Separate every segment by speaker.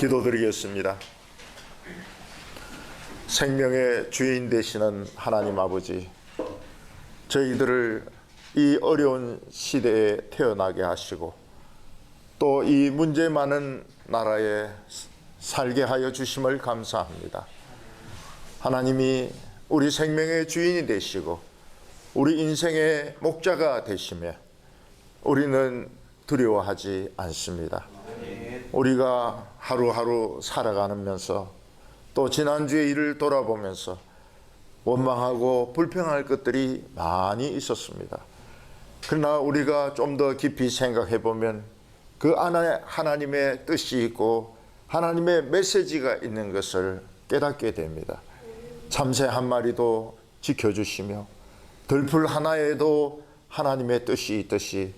Speaker 1: 기도드리겠습니다. 생명의 주인 되시는 하나님 아버지, 저희들을 이 어려운 시대에 태어나게 하시고 또 이 문제 많은 나라에 살게 하여 주심을 감사합니다. 하나님이 우리 생명의 주인이 되시고 우리 인생의 목자가 되시며 우리는 두려워하지 않습니다. 우리가 하루하루 살아가면서 또 지난주의 일을 돌아보면서 원망하고 불평할 것들이 많이 있었습니다. 그러나 우리가 좀 더 깊이 생각해 보면 그 안에 하나님의 뜻이 있고 하나님의 메시지가 있는 것을 깨닫게 됩니다. 참새 한 마리도 지켜주시며 들풀 하나에도 하나님의 뜻이 있듯이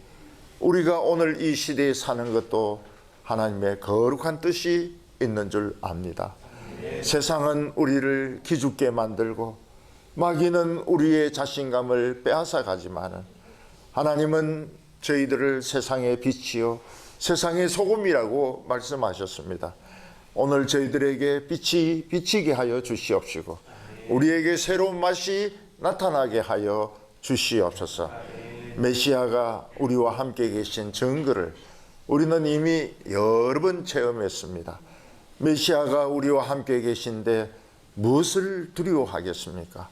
Speaker 1: 우리가 오늘 이 시대에 사는 것도 하나님의 거룩한 뜻이 있는 줄 압니다. 세상은 우리를 기죽게 만들고 마귀는 우리의 자신감을 빼앗아 가지만은 하나님은 저희들을 세상의 빛이요 세상의 소금이라고 말씀하셨습니다. 오늘 저희들에게 빛이 비치게 하여 주시옵시고 우리에게 새로운 맛이 나타나게 하여 주시옵소서. 메시아가 우리와 함께 계신 증거를 우리는 이미 여러 번 체험했습니다. 메시아가 우리와 함께 계신데 무엇을 두려워하겠습니까?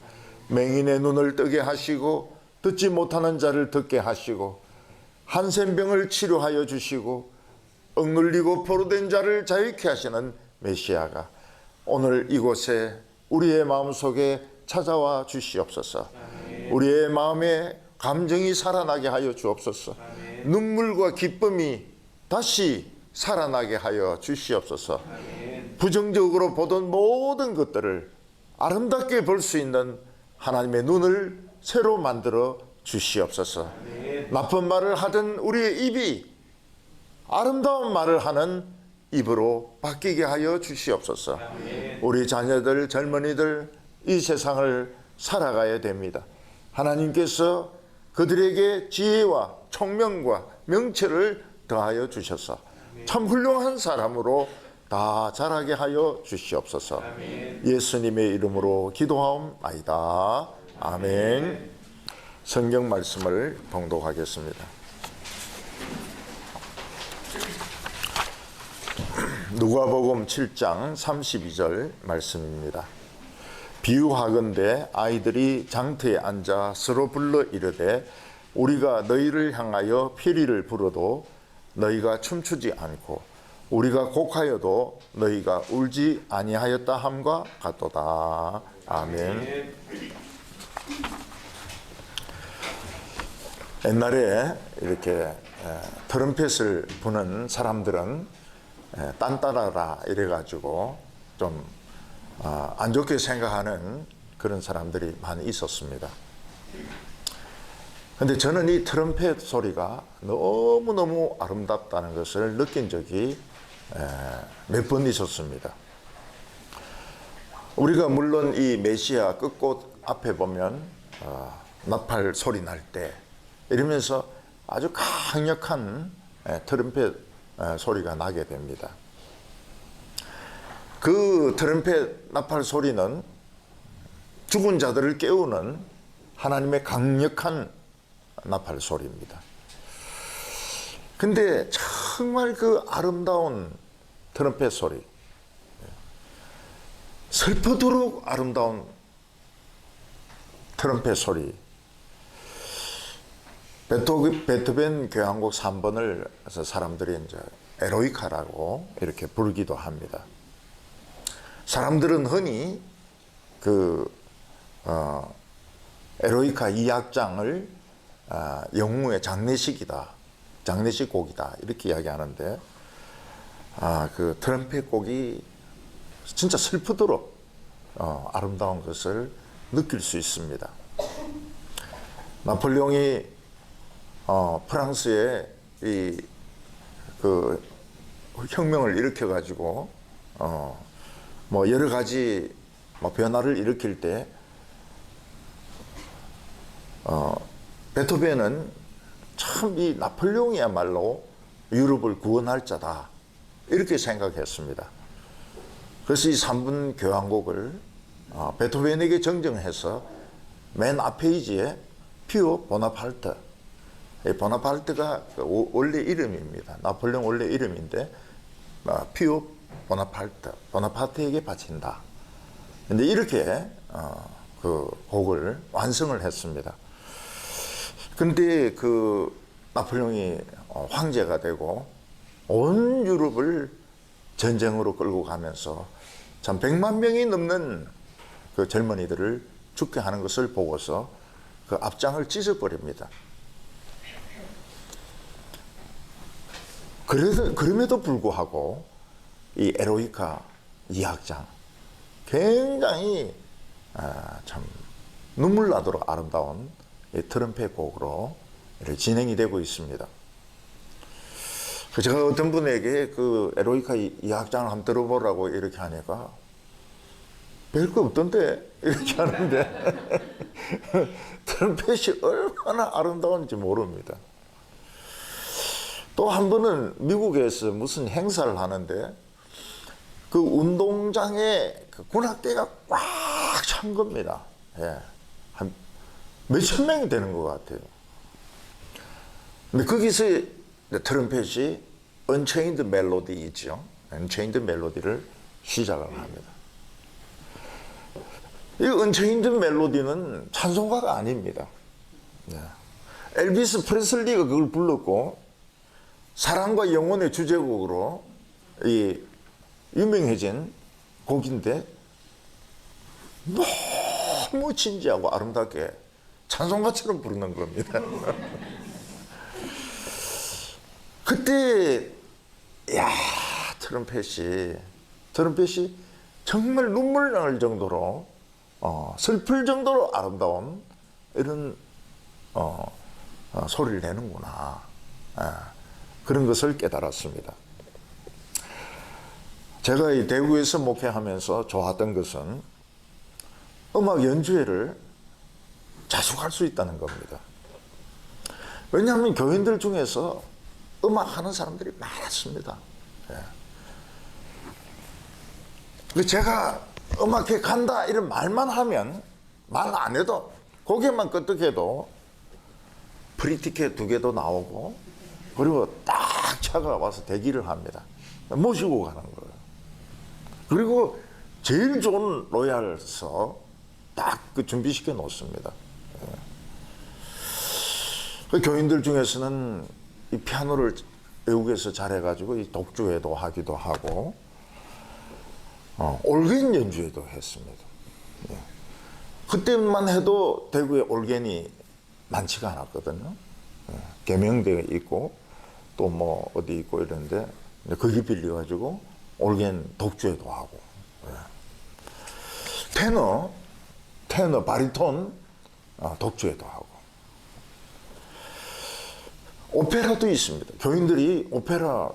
Speaker 1: 맹인의 눈을 뜨게 하시고 듣지 못하는 자를 듣게 하시고 한센병을 치료하여 주시고 억눌리고 포로된 자를 자유케 하시는 메시아가 오늘 이곳에 우리의 마음속에 찾아와 주시옵소서. 우리의 마음에 감정이 살아나게 하여 주옵소서. 눈물과 기쁨이 다시 살아나게 하여 주시옵소서. 부정적으로 보던 모든 것들을 아름답게 볼 수 있는 하나님의 눈을 새로 만들어 주시옵소서. 나쁜 말을 하던 우리의 입이 아름다운 말을 하는 입으로 바뀌게 하여 주시옵소서. 우리 자녀들, 젊은이들 이 세상을 살아가야 됩니다. 하나님께서 그들에게 지혜와 총명과 명철을 더하여 주셔서 참 훌륭한 사람으로 다 자라게 하여 주시옵소서. 예수님의 이름으로 기도하옵나이다. 아멘. 성경 말씀을 봉독하겠습니다. 누가복음 7장 32절 말씀입니다. 비유하건대 아이들이 장터에 앉아 서로 불러 이르되 우리가 너희를 향하여 피리를 불어도 너희가 춤추지 않고 우리가 곡하여도 너희가 울지 아니하였다 함과 같도다. 아멘. 옛날에 이렇게 트럼펫을 부는 사람들은 딴따라라 이래가지고 좀 안 좋게 생각하는 그런 사람들이 많이 있었습니다. 근데 저는 이 트럼펫 소리가 너무너무 아름답다는 것을 느낀 적이 몇 번 있었습니다. 우리가 물론 이 메시아 끝꽃 앞에 보면 나팔 소리 날 때 이러면서 아주 강력한 트럼펫 소리가 나게 됩니다. 그 트럼펫 나팔 소리는 죽은 자들을 깨우는 하나님의 강력한 나팔 소리입니다. 근데 정말 그 아름다운 트럼펫 소리, 슬프도록 아름다운 트럼펫 소리, 베토벤 교향곡 3번을 사람들이 이제 에로이카라고 이렇게 부르기도 합니다. 사람들은 흔히 그 에로이카 2악장을 영웅의 장례식이다, 장례식 곡이다 이렇게 이야기하는데 그 트럼펫 곡이 진짜 슬프도록 아름다운 것을 느낄 수 있습니다. 나폴레옹이 프랑스에 그 혁명을 일으켜 가지고 뭐 여러 가지 변화를 일으킬 때 베토벤은 참 이 나폴레옹이야말로 유럽을 구원할 자다 이렇게 생각했습니다. 그래서 이 3분 교향곡을 베토벤에게 정정해서 맨 앞 페이지에 피오 보나파르트, 보나파르트가 원래 이름입니다. 나폴레옹 원래 이름인데 피오 보나파르트에게 바친다. 근데 이렇게 그 곡을 완성을 했습니다. 근데 그 나폴레옹이 황제가 되고 온 유럽을 전쟁으로 끌고 가면서 참 100만 명이 넘는 그 젊은이들을 죽게 하는 것을 보고서 그 앞장을 찢어버립니다. 그럼에도 불구하고 이 에로이카 2악장 굉장히 참 눈물 나도록 아름다운 트럼펫 곡으로 진행이 되고 있습니다. 제가 어떤 분에게 그 에로이카 2악장을 한번 들어보라고 이렇게 하니까 별거 없던데 이렇게 하는데 트럼펫이 얼마나 아름다운지 모릅니다. 또 한 번은 미국에서 무슨 행사를 하는데 그 운동장에 그 군악대가 꽉 찬 겁니다. 예. 한 몇천 명이 되는 것 같아요. 근데 거기서 트럼펫이 언체인드 멜로디 있죠. 언체인드 멜로디를 시작을 합니다. 이 언체인드 멜로디는 찬송가가 아닙니다. 예. 엘비스 프레슬리가 그걸 불렀고 사랑과 영혼의 주제곡으로 이 유명해진 곡인데 너무 진지하고 아름답게 찬송가처럼 부르는 겁니다. 그때 야 트럼펫이 정말 눈물 날 정도로 슬플 정도로 아름다운 이런 소리를 내는구나. 그런 것을 깨달았습니다. 제가 이 대구에서 목회하면서 좋았던 것은 음악 연주회를 자주 갈 수 있다는 겁니다. 왜냐하면 교인들 중에서 음악 하는 사람들이 많았습니다. 예. 제가 음악회 간다 이런 말만 하면 말 안 해도 고개만 끄덕해도 프리티켓 2개도 나오고 그리고 딱 차가 와서 대기를 합니다. 모시고 가는 거예요. 그리고 제일 좋은 로얄서 딱 그 준비시켜 놓습니다. 그 교인들 중에서는 이 피아노를 외국에서 잘해가지고 이 독주회도 하기도 하고 올겐 연주회도 했습니다. 그때만 해도 대구에 올겐이 많지가 않았거든요. 계명대에 있고 또 뭐 어디 있고 이런데 거기 빌려가지고 올겐 독주회도 하고 테너 바리톤 독주회도 하고 오페라도 있습니다. 교인들이 오페라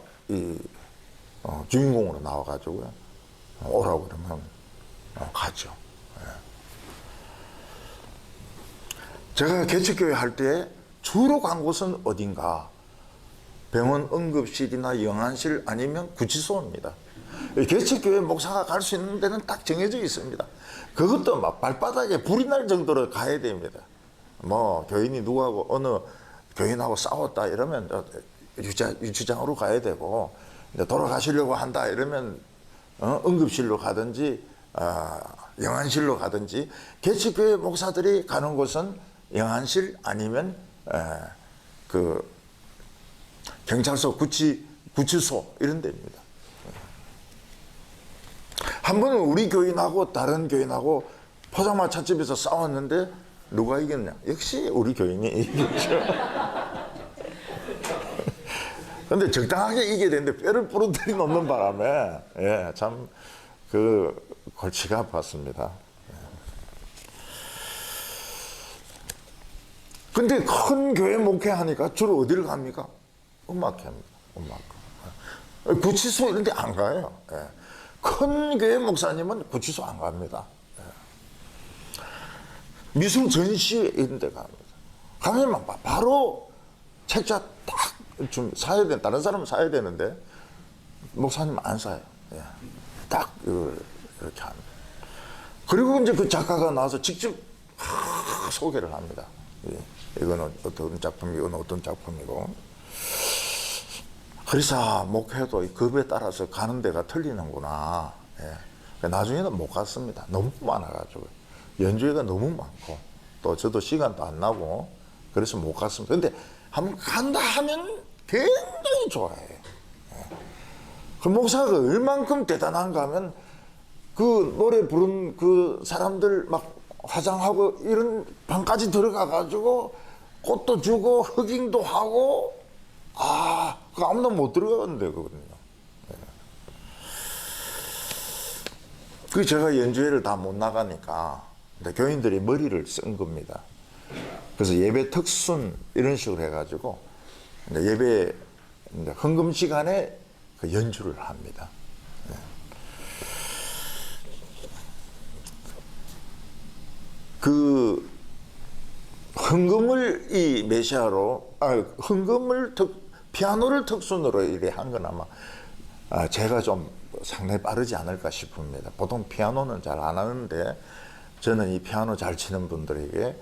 Speaker 1: 주인공으로 나와가지고 오라고 그러면 가죠. 제가 개척교회 할 때 주로 간 곳은 어딘가 병원 응급실이나 영안실 아니면 구치소입니다. 개척교회 목사가 갈 수 있는 데는 딱 정해져 있습니다. 그것도 막 발바닥에 불이 날 정도로 가야 됩니다. 뭐 교인이 누구하고 어느 교인하고 싸웠다 이러면 유치장으로 가야 되고 돌아가시려고 한다 이러면 응급실로 가든지 영안실로 가든지 개척교회 목사들이 가는 곳은 영안실 아니면 그 경찰서 구치소 이런 데입니다. 한 번은 우리 교인하고 다른 교인하고 포장마차집에서 싸웠는데 누가 이겼냐? 역시 우리 교인이 이겼죠. 근데 적당하게 이겨야 되는데 뼈를 부러뜨리 놓는 바람에 참 그 골치가 아팠습니다. 근데 큰 교회 목회하니까 주로 어디를 갑니까? 음악회입니다. 음악회. 구치소 이런 데 안 가요. 큰 교회 목사님은 구치소 안 갑니다. 미술 전시 이런 데 갑니다. 가면 바로 책자 딱 좀 사야 돼. 다른 사람은 사야 되는데 목사님 안 사요. 예. 딱 이렇게 합니다. 그리고 이제 그 작가가 나와서 직접 소개를 합니다. 예. 이거는 어떤 작품이고 이건 어떤 작품이고. 그래서 목회도 이 급에 따라서 가는 데가 틀리는구나. 예. 나중에는 못 갔습니다. 너무 많아가지고 연주회가 너무 많고 또 저도 시간도 안 나고 그래서 못 갔습니다. 근데 한번 간다 하면 굉장히 좋아해요. 예. 그 목사가 얼만큼 대단한가 하면 그 노래 부른 그 사람들 막 화장하고 이런 방까지 들어가가지고 꽃도 주고 허깅도 하고 그거 아무나 못 들어가는데 그거든요. 예. 그 제가 연주회를 다 못 나가니까 교인들이 머리를 쓴 겁니다. 그래서 예배 특순 이런 식으로 해가지고 예배 헌금 시간에 그 연주를 합니다. 예. 그 헌금을 이 메시아로 헌금을 피아노를 특순으로 이래 한 건 아마 제가 좀 상당히 빠르지 않을까 싶습니다. 보통 피아노는 잘 안 하는데 저는 이 피아노 잘 치는 분들에게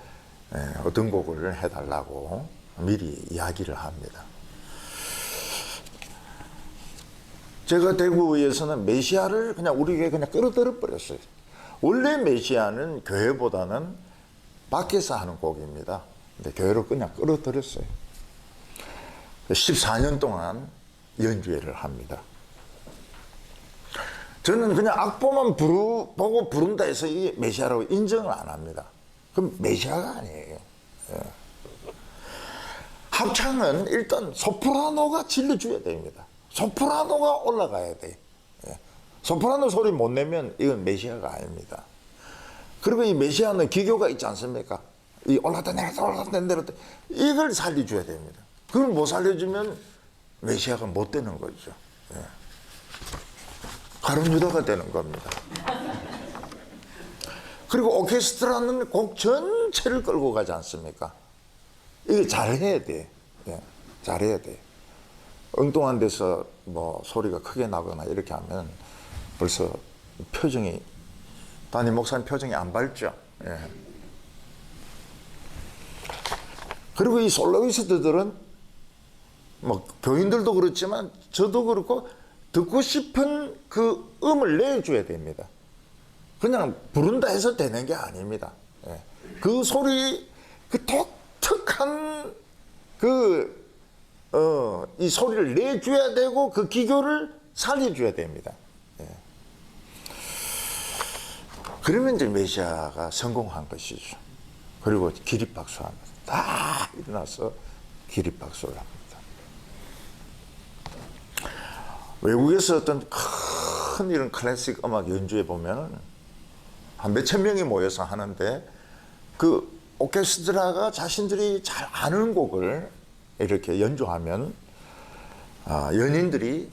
Speaker 1: 어떤 곡을 해달라고 미리 이야기를 합니다. 제가 대구에서는 메시아를 그냥 우리 교회에 그냥 끌어들여 버렸어요. 원래 메시아는 교회보다는 밖에서 하는 곡입니다. 근데 교회로 그냥 끌어들였어요. 14년 동안 연주회를 합니다. 저는 그냥 악보만 보고 부른다 해서 이게 메시아라고 인정을 안 합니다. 그럼 메시아가 아니에요. 예. 합창은 일단 소프라노가 질러줘야 됩니다. 소프라노가 올라가야 돼. 예. 소프라노 소리 못 내면 이건 메시아가 아닙니다. 그리고 이 메시아는 기교가 있지 않습니까? 이 올랐다 내렸다 올랐다 내렸다 이걸 살려줘야 됩니다. 그걸 못 살려주면 메시아가 못 되는 거죠. 예. 가룟 유다가 되는 겁니다. 그리고 오케스트라는 곡 전체를 끌고 가지 않습니까? 이거 잘해야 돼. 예. 잘해야 돼. 엉뚱한 데서 뭐 소리가 크게 나거나 이렇게 하면 벌써 표정이 담임 목사님 표정이 안 밝죠. 예. 그리고 이 솔로이스트들은 뭐 교인들도 그렇지만 저도 그렇고 듣고 싶은 그 음을 내줘야 됩니다. 그냥 부른다 해서 되는 게 아닙니다. 예. 그 소리 그 독특한 이 소리를 내줘야 되고 그 기교를 살려줘야 됩니다. 예. 그러면 이제 메시아가 성공한 것이죠. 그리고 기립박수합니다. 다 일어나서 기립박수를 합니다. 외국에서 어떤 큰 이런 클래식 음악 연주에 보면 한 몇천 명이 모여서 하는데 그 오케스트라가 자신들이 잘 아는 곡을 이렇게 연주하면 연인들이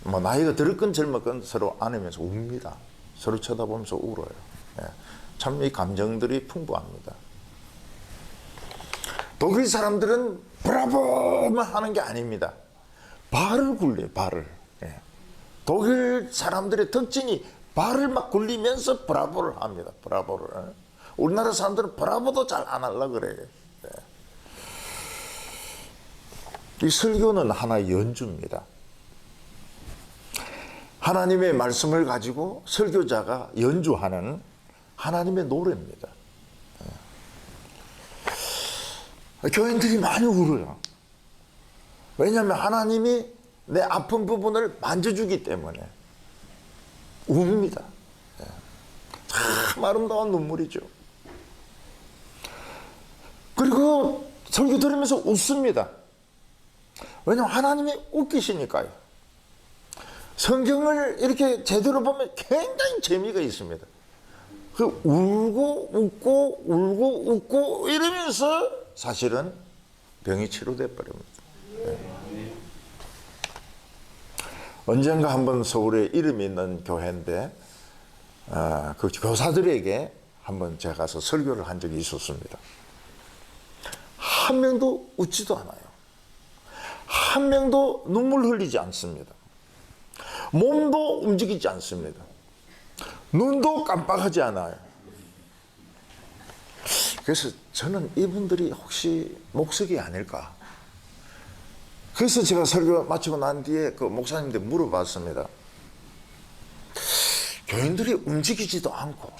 Speaker 1: 뭐 나이가 들었건 젊었건 서로 안으면서 웁니다. 서로 쳐다보면서 울어요. 예. 참 이 감정들이 풍부합니다. 독일 사람들은 브라보만 하는 게 아닙니다. 발을 굴려요. 발을. 예. 독일 사람들의 특징이 발을 막 굴리면서 브라보를 합니다. 브라보를. 우리나라 사람들은 브라보도 잘 안 하려고 그래요. 예. 이 설교는 하나의 연주입니다. 하나님의 말씀을 가지고 설교자가 연주하는 하나님의 노래입니다. 교인들이 많이 울어요. 왜냐하면 하나님이 내 아픈 부분을 만져주기 때문에 웁니다. 참 아름다운 눈물이죠. 그리고 설교 들으면서 웃습니다. 왜냐하면 하나님이 웃기시니까요. 성경을 이렇게 제대로 보면 굉장히 재미가 있습니다. 그 울고 웃고 울고 웃고 이러면서 사실은 병이 치료돼 버립니다. 네. 언젠가 한번 서울에 이름이 있는 교회인데 그 교사들에게 한번 제가 가서 설교를 한 적이 있었습니다. 한 명도 웃지도 않아요. 한 명도 눈물 흘리지 않습니다. 몸도 움직이지 않습니다. 눈도 깜빡하지 않아요. 그래서 저는 이분들이 혹시 목석이 아닐까. 그래서 제가 설교 마치고 난 뒤에 그 목사님한테 물어봤습니다. 교인들이 움직이지도 않고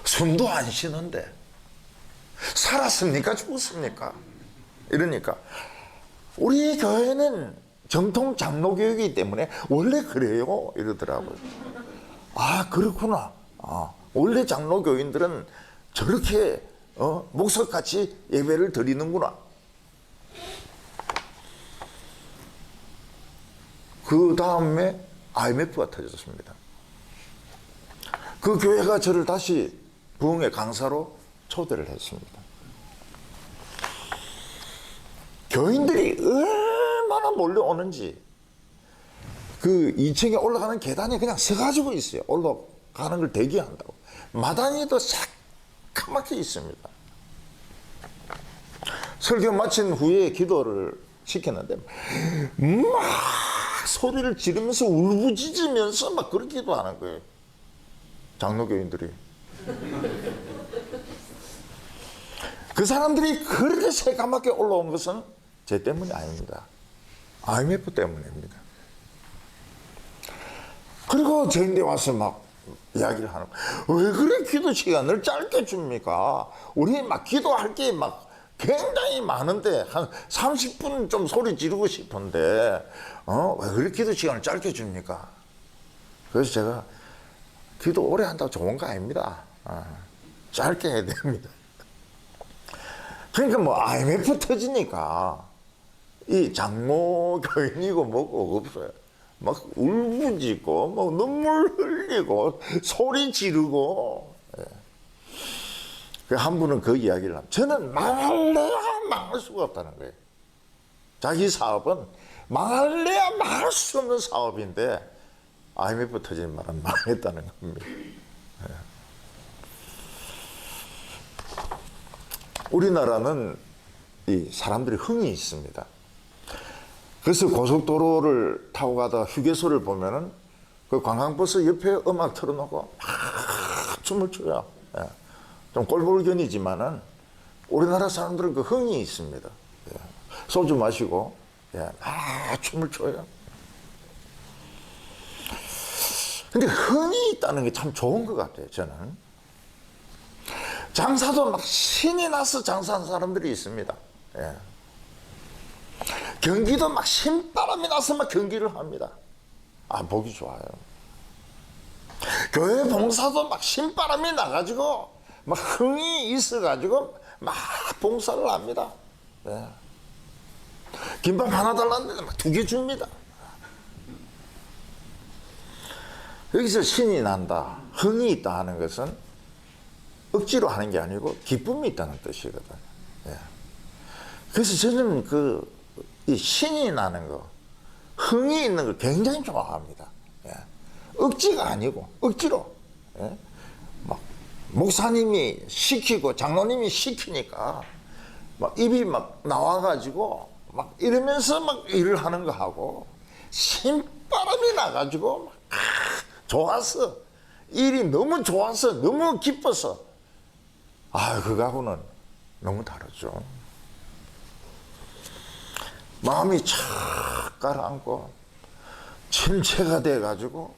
Speaker 1: 숨도 안 쉬는데 살았습니까? 죽었습니까? 이러니까 우리 교회는 정통 장로 교육이기 때문에 원래 그래요 이러더라고요. 아 그렇구나. 원래 장로 교인들은 저렇게 목석같이 예배를 드리는구나. 그 다음에 IMF가 터졌습니다. 그 교회가 저를 다시 부흥회 강사로 초대를 했습니다. 교인들이 얼마나 몰려오는지 그 2층에 올라가는 계단에 그냥 서가지고 있어요. 올라가는 걸 대기한다고. 마당에도 새까맣게 있습니다. 설교 마친 후에 기도를 시켰는데 막 소리를 지르면서 울부짖으면서 막 그렇게 기도하는 거예요. 장로교인들이. 그 사람들이 그렇게 새까맣게 올라온 것은 제 때문이 아닙니다. IMF 때문입니다. 그리고 저인데 와서 막 이야기를 하는 거예요. 왜 그래 기도 시간을 짧게 줍니까? 우리 막 기도할 게 막 굉장히 많은데 한 30분 좀 소리 지르고 싶은데 왜 그래 기도 시간을 짧게 줍니까? 그래서 제가 기도 오래 한다고 좋은 거 아닙니다. 짧게 해야 됩니다. 그러니까 뭐 IMF 터지니까 이 장모 교인이고 뭐고 없어요. 막 울부짖고 막 눈물 흘리고 소리 지르고. 한 분은 그 이야기를 합니다. 저는 망할래야 망할 수가 없다는 거예요. 자기 사업은 망할래야 망할 수 없는 사업인데 IMF 터지는 말은 망했다는 겁니다. 우리나라는 이 사람들이 흥이 있습니다. 그래서 고속도로를 타고 가다가 휴게소를 보면은 그 관광버스 옆에 음악 틀어놓고 막 춤을 춰요. 좀 꼴불견이지만은 우리나라 사람들은 그 흥이 있습니다. 소주 마시고 막 춤을 춰요. 근데 흥이 있다는 게 참 좋은 것 같아요, 저는. 장사도 막 신이 나서 장사하는 사람들이 있습니다. 경기도 막 신바람이 나서 막 경기를 합니다. 보기 좋아요. 교회 봉사도 막 신바람이 나가지고 막 흥이 있어가지고 막 봉사를 합니다. 김밥 하나 달라는데 막 2개 줍니다. 여기서 신이 난다, 흥이 있다 하는 것은 억지로 하는 게 아니고 기쁨이 있다는 뜻이거든요. 그래서 저는 이 신이 나는 거, 흥이 있는 걸 굉장히 좋아합니다. 억지가 아니고 억지로. 막 목사님이 시키고 장로님이 시키니까 막 입이 막 나와가지고 막 이러면서 막 일을 하는 거 하고 신바람이 나가지고 막 좋아서 일이 너무 좋아서 너무 기뻐서 그거하고는 너무 다르죠. 마음이 착 가라앉고 침체가 돼가지고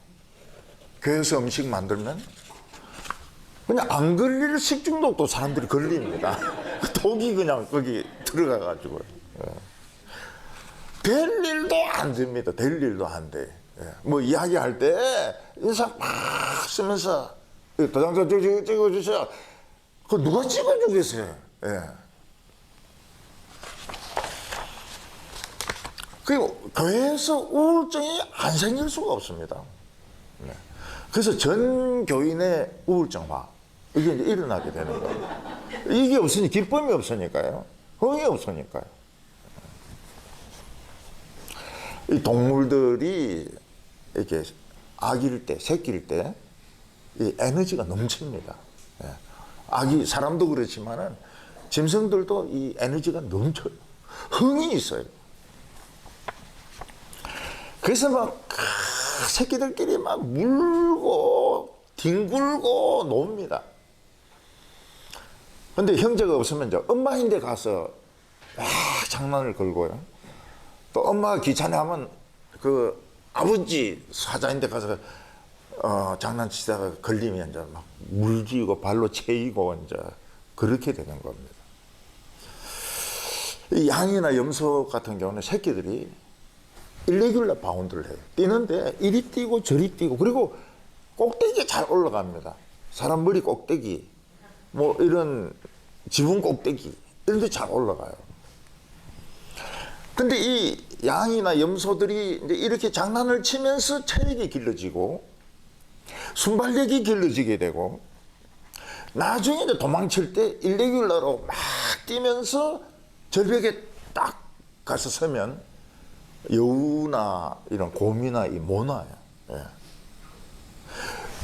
Speaker 1: 교회에서 음식 만들면 그냥 안 걸릴 식중독도 사람들이 걸립니다. 독이 그냥 거기 들어가가지고 될 일도 안 됩니다. 될 일도 안 돼. 뭐 이야기할 때 인상 막 쓰면서 도장 찍어주세요. 그 누가 찍어주겠어요? 그리고 교회에서 우울증이 안 생길 수가 없습니다. 그래서 전 교인의 우울증화 이게 이제 일어나게 되는 거예요. 이게 없으니 기쁨이 없으니까요. 흥이 없으니까요. 이 동물들이 이렇게 아기일 때, 새끼일 때 이 에너지가 넘칩니다. 아기 사람도 그렇지만은 짐승들도 이 에너지가 넘쳐요. 흥이 있어요. 그래서 막 새끼들끼리 막 물고 뒹굴고 놉니다. 근데 형제가 없으면 이제 엄마인데 가서 막 장난을 걸고요. 또 엄마가 귀찮아 하면 그 아버지 사자인데 가서 장난치다가 걸리면 이제 막 물지고 발로 채이고 이제 그렇게 되는 겁니다. 이 양이나 염소 같은 경우는 새끼들이 일레귤러 바운드를 해요. 뛰는데 이리 뛰고 저리 뛰고, 그리고 꼭대기에 잘 올라갑니다. 사람 머리 꼭대기, 뭐 이런 지붕 꼭대기 이런 데 잘 올라가요. 근데 이 양이나 염소들이 이제 이렇게 장난을 치면서 체력이 길러지고 순발력이 길러지게 되고, 나중에 이제 도망칠 때 일레귤러로 막 뛰면서 절벽에 딱 가서 서면 여우나 이런 곰이나 이 모나요. 예.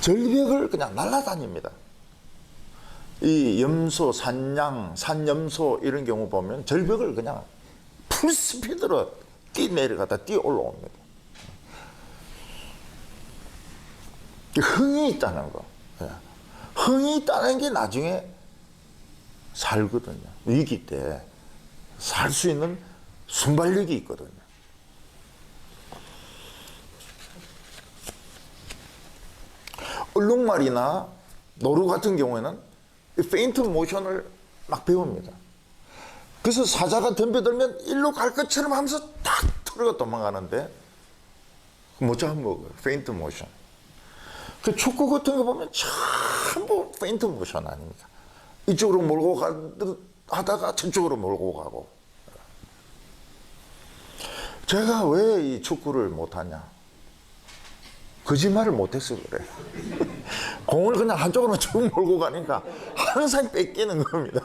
Speaker 1: 절벽을 그냥 날아다닙니다. 이 염소, 산양, 산염소 이런 경우 보면 절벽을 그냥 풀스피드로 뛰내려가다 뛰어 올라옵니다. 흥이 있다는 거. 예. 흥이 있다는 게 나중에 살거든요. 위기 때 살 수 있는 순발력이 있거든요. 얼룩말이나 노루 같은 경우에는 페인트 모션을 막 배웁니다. 그래서 사자가 덤벼들면 일로 갈 것처럼 하면서 탁 털어가 도망가는데 못 잡아먹어요. 페인트 모션. 그 축구 같은 거 보면 전부 페인트 모션 아닙니까? 이쪽으로 몰고 하다가 저쪽으로 몰고 가고. 제가 왜 이 축구를 못하냐? 거짓말을 못해서 그래. 공을 그냥 한쪽으로 쭉 몰고 가니까 항상 뺏기는 겁니다.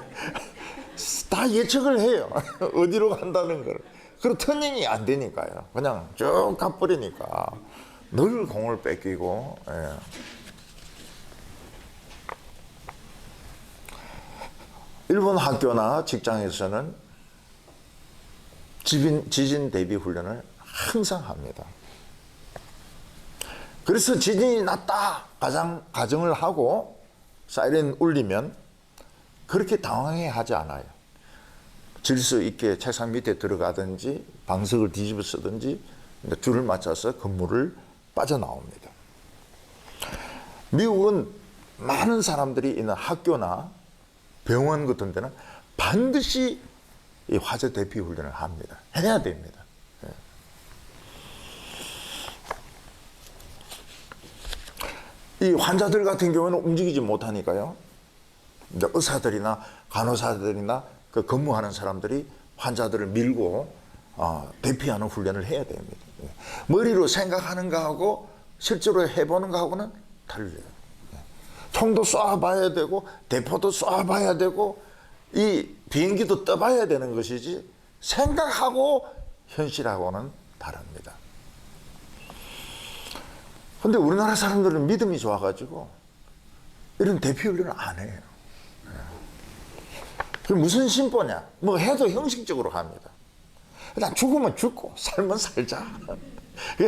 Speaker 1: 다 예측을 해요. 어디로 간다는 걸. 그리고 터닝이 안 되니까요. 그냥 쭉 가버리니까 늘 공을 뺏기고. 예. 일본 학교나 직장에서는 지진 대비 훈련을 항상 합니다. 그래서 지진이 났다 가정을 하고 사이렌 울리면 그렇게 당황해 하지 않아요. 질서 있게 책상 밑에 들어가든지 방석을 뒤집어 쓰든지 줄을 맞춰서 건물을 빠져나옵니다. 미국은 많은 사람들이 있는 학교나 병원 같은 데는 반드시 이 화재 대피 훈련을 합니다. 해야 됩니다. 이 환자들 같은 경우는 움직이지 못하니까요. 이제 의사들이나 간호사들이나 그 근무하는 사람들이 환자들을 밀고 대피하는 훈련을 해야 됩니다. 머리로 생각하는 거하고 실제로 해보는 거하고는 달라요. 총도 쏴봐야 되고 대포도 쏴봐야 되고 이 비행기도 떠봐야 되는 것이지 생각하고 현실하고는 다릅니다. 근데 우리나라 사람들은 믿음이 좋아가지고 이런 대피 훈련을 안 해요. 그게 무슨 심보냐? 뭐 해도 형식적으로 합니다. 일단 죽으면 죽고 살면 살자.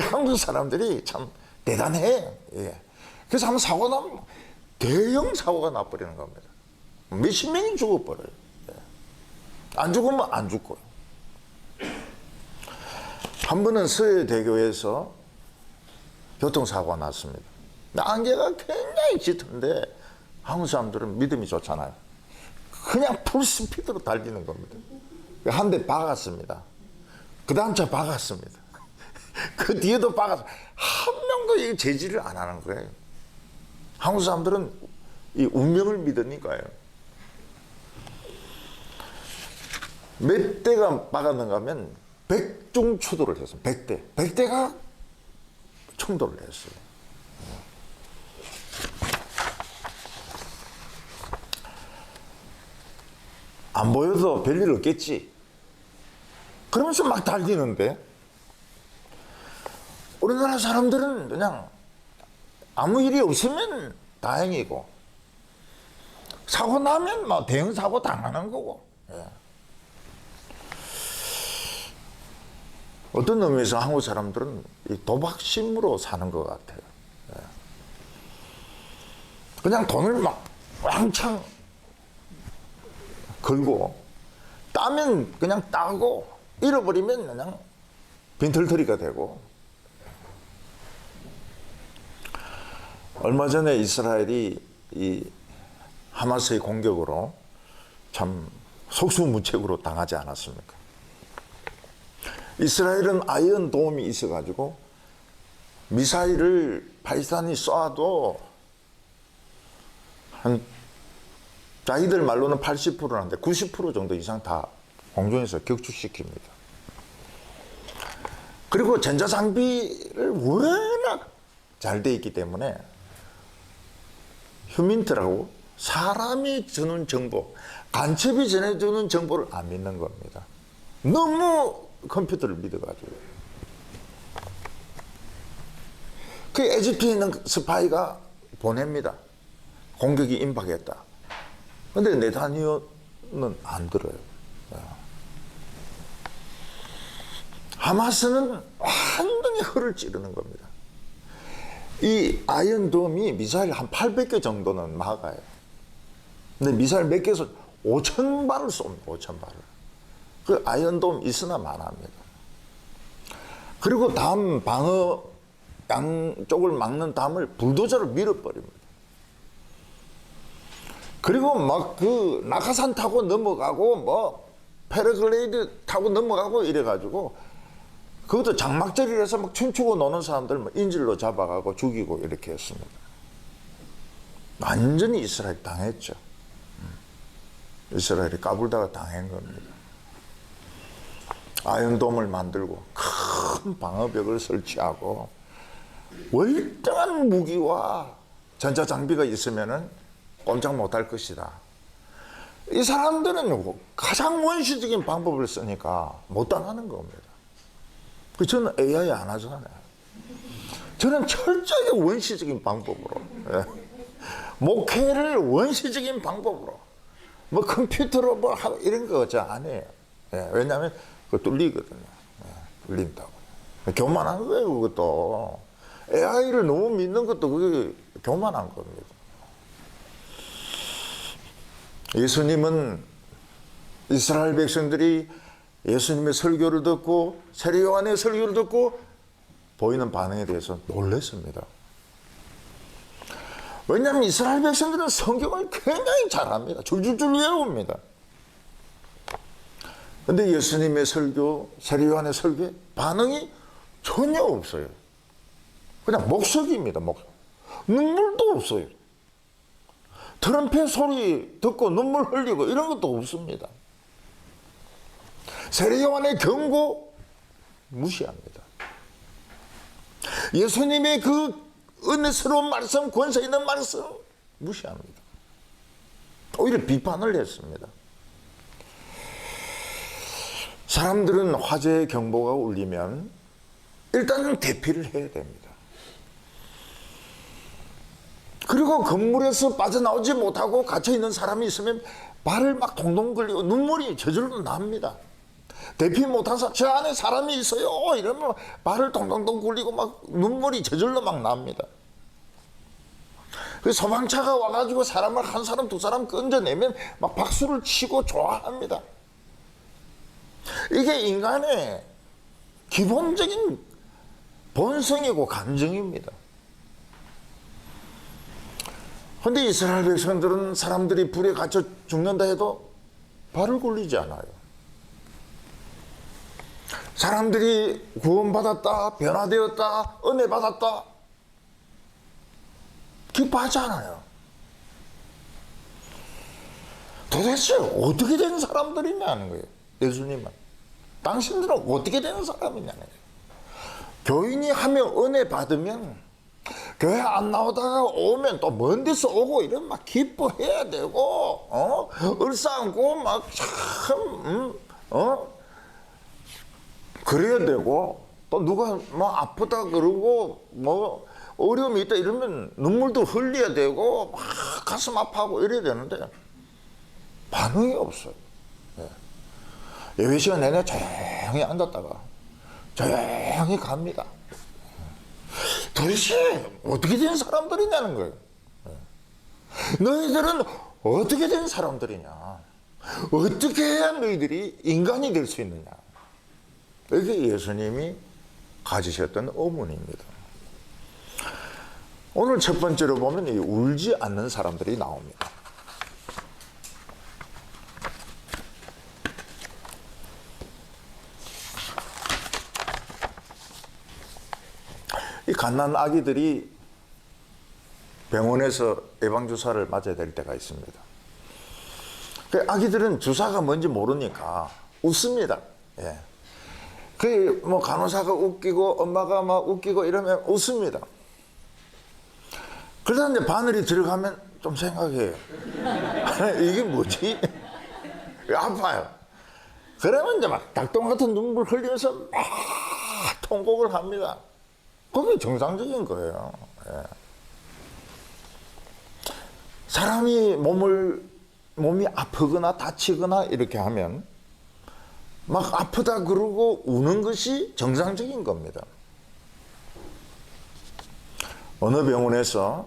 Speaker 1: 한국 사람들이 참 대단해. 예. 그래서 한번 사고 나면 대형 사고가 나버리는 겁니다. 몇십 명이 죽어버려요. 예. 안 죽으면 안 죽고요. 한 번은 서해대교에서 교통사고가 났습니다. 안개가 굉장히 짙은데 한국 사람들은 믿음이 좋잖아요. 그냥 풀스피드로 달리는 겁니다. 한 대 박았습니다. 그 다음 차 박았습니다. 그 뒤에도 박았어. 한 명도 이 제지를 안 하는 거예요. 한국 사람들은 이 운명을 믿으니까요. 몇 대가 박았는가 하면 100중 추돌을 했어요. 100대. 100대가 충돌을 했어요. 안 보여도 별일 없겠지. 그러면서 막 달리는데 우리나라 사람들은 그냥 아무 일이 없으면 다행이고 사고 나면 뭐 대형 사고 당하는 거고. 예. 어떤 의미에서 한국 사람들은 이 도박심으로 사는 것 같아요. 그냥 돈을 막 왕창 걸고 따면 그냥 따고 잃어버리면 그냥 빈털터리가 되고. 얼마 전에 이스라엘이 이 하마스의 공격으로 참 속수무책으로 당하지 않았습니까? 이스라엘은 아이언 돔이 있어가지고 미사일을 팔레스타인이 쏴도 한 자기들 말로는 80%인데 90% 정도 이상 다 공중에서 격추시킵니다. 그리고 전자장비를 워낙 잘 돼 있기 때문에 휴민트라고 사람이 주는 정보, 간첩이 전해주는 정보를 안 믿는 겁니다. 너무 컴퓨터를 믿어가지고. 그 에집트에 있는 스파이가 보냅니다. 공격이 임박했다. 근데 네타냐후는 안 들어요. 하마스는 완전히 허를 찌르는 겁니다. 이 아이언돔이 미사일 한 800개 정도는 막아요. 근데 미사일 몇 개에서 5,000발을 쏩니다. 5,000발을. 그 아이언돔 있으나 마나합니다. 그리고 다음 방어 양쪽을 막는 담을 불도저로 밀어버립니다. 그리고 막 그 낙하산 타고 넘어가고 뭐 패러글라이드 타고 넘어가고 이래가지고 그것도 장막절이라서 막 춤추고 노는 사람들 뭐 인질로 잡아가고 죽이고 이렇게 했습니다. 완전히 이스라엘 당했죠. 이스라엘이 까불다가 당한 겁니다. 아이언돔을 만들고 큰 방어벽을 설치하고 월등한 무기와 전자장비가 있으면은 꼼짝 못할 것이다. 이 사람들은 가장 원시적인 방법을 쓰니까 못 당하는 겁니다. 저는 AI 안 하잖아요. 저는 철저하게 원시적인 방법으로, 목회를 원시적인 방법으로, 뭐 컴퓨터로 뭐 이런 거 안 해요. 왜냐하면 그거 뚫리거든요. 뚫린다고. 교만한 거예요, 그것도. AI를 너무 믿는 것도 그게 교만한 겁니다. 예수님은 이스라엘 백성들이 예수님의 설교를 듣고 세례 요한의 설교를 듣고 보이는 반응에 대해서 놀랐습니다. 왜냐하면 이스라엘 백성들은 성경을 굉장히 잘합니다. 줄줄줄 외웁니다. 그런데 예수님의 설교, 세례 요한의 설교에 반응이 전혀 없어요. 그냥 목석입니다. 목석. 눈물도 없어요. 트럼펫 소리 듣고 눈물 흘리고 이런 것도 없습니다. 세례 요한의 경고 무시합니다. 예수님의 그 은혜스러운 말씀, 권세 있는 말씀 무시합니다. 오히려 비판을 했습니다. 사람들은 화재의 경보가 울리면 일단은 대피를 해야 됩니다. 그리고 건물에서 빠져나오지 못하고 갇혀있는 사람이 있으면 발을 막 동동 걸리고 눈물이 저절로 납니다. 대피 못한 사람, 저 안에 사람이 있어요 이러면 발을 동동동 굴리고 막 눈물이 저절로 막 납니다. 그 소방차가 와가지고 사람을 한 사람 두 사람 건져내면 막 박수를 치고 좋아합니다. 이게 인간의 기본적인 본성이고 감정입니다. 그런데 이스라엘 백성들은 사람들이 불에 갇혀 죽는다 해도 발을 굴리지 않아요. 사람들이 구원받았다, 변화되었다, 은혜 받았다 기뻐하지 않아요. 도대체 어떻게 된 사람들이냐는 거예요. 예수님은 당신들은 어떻게 된 사람이냐는 거예요. 교인이 하면 은혜 받으면 교회 안 나오다가 오면 또 먼 데서 오고 이러면 막 기뻐해야 되고 을싸안고 막 참 그래야 되고, 또 누가 뭐 아프다 그러고 뭐 어려움이 있다 이러면 눈물도 흘려야 되고 막 가슴 아파하고 이래야 되는데 반응이 없어요. 예배 시간 내내 조용히 앉았다가 조용히 갑니다. 도대체 어떻게 된 사람들이냐는 거예요. 너희들은 어떻게 된 사람들이냐? 어떻게 해야 너희들이 인간이 될 수 있느냐? 이게 예수님이 가지셨던 의문입니다. 오늘 첫 번째로 보면 이 울지 않는 사람들이 나옵니다. 이 갓난 아기들이 병원에서 예방주사를 맞아야 될 때가 있습니다. 그 아기들은 주사가 뭔지 모르니까 웃습니다. 예. 그 뭐 간호사가 웃기고 엄마가 막 웃기고 이러면 웃습니다. 그러다 이제 바늘이 들어가면 좀 생각해요. 이게 뭐지? 아파요. 그러면 이제 막 닭똥 같은 눈물 흘리면서 막 통곡을 합니다. 그게 정상적인 거예요. 예. 사람이 몸이 아프거나 다치거나 이렇게 하면 막 아프다 그러고 우는 것이 정상적인 겁니다. 어느 병원에서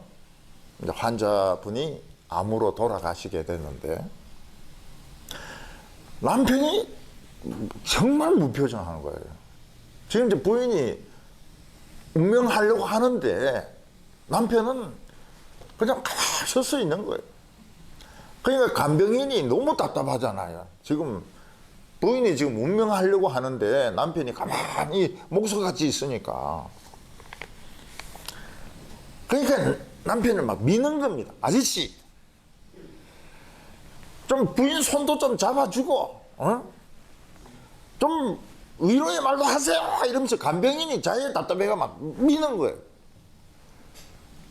Speaker 1: 이제 환자분이 암으로 돌아가시게 됐는데 남편이 정말 무표정한 거예요. 지금 이제 부인이 운명하려고 하는데 남편은 그냥 가만히 서 있는 거예요. 그러니까 간병인이 너무 답답하잖아요. 지금 부인이 지금 운명하려고 하는데 남편이 가만히 목석같이 있으니까. 그러니까 남편을 막 미는 겁니다. 아저씨, 좀 부인 손도 좀 잡아주고, 좀 위로의 말도 하세요. 이러면서 간병인이 자기의 답답해가 막 미는 거예요.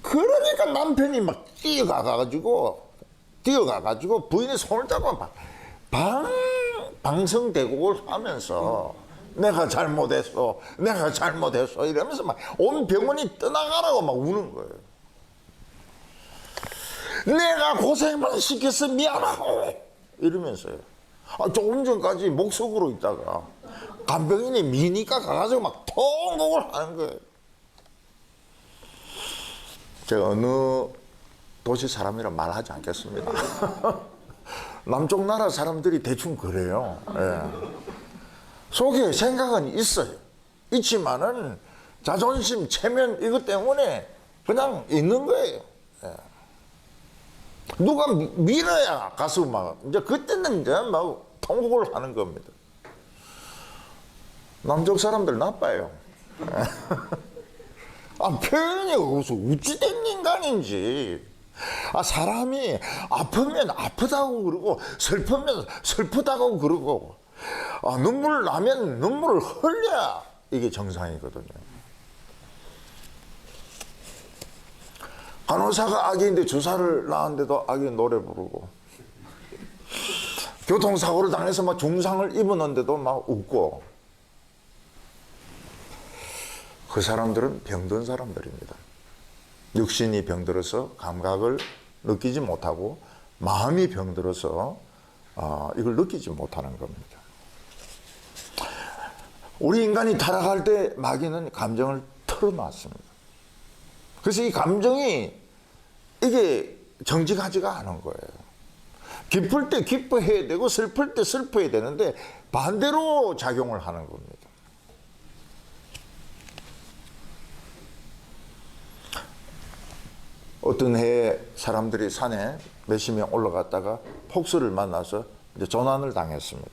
Speaker 1: 그러니까 남편이 막 뛰어가가지고 부인의 손을 잡고 막 방성대곡을 하면서 내가 잘못했어 이러면서 막 온 병원이 떠나가라고 막 우는 거예요. 내가 고생만 시켜서 미안하고 이러면서요. 조금 전까지 목석으로 있다가 간병인이 미니까 가가지고 막 통곡을 하는 거예요. 제가 어느 도시 사람이라 말하지 않겠습니다. 남쪽 나라 사람들이 대충 그래요. 예. 속에 생각은 있어요. 있지만은 자존심, 체면 이것 때문에 그냥 있는 거예요. 예. 누가 밀어야 가서 막 이제 그때는 이제 막 통곡을 하는 겁니다. 남쪽 사람들 나빠요. 표현이 없어. 어찌 된 인간인지. 사람이 아프면 아프다고 그러고 슬프면 슬프다고 그러고 눈물 나면 눈물을 흘려야 이게 정상이거든요. 간호사가 아기인데 주사를 놨는데도 아기 노래 부르고 교통사고를 당해서 막 중상을 입었는데도 막 웃고 그 사람들은 병든 사람들입니다. 육신이 병들어서 감각을 느끼지 못하고 마음이 병들어서 이걸 느끼지 못하는 겁니다. 우리 인간이 타락할 때 마귀는 감정을 털어놨습니다. 그래서 이 감정이 이게 정직하지가 않은 거예요. 기쁠 때 기뻐해야 되고 슬플 때 슬퍼해야 되는데 반대로 작용을 하는 겁니다. 어떤 해에 사람들이 산에 몇십 명 올라갔다가 폭설을 만나서 이제 조난을 당했습니다.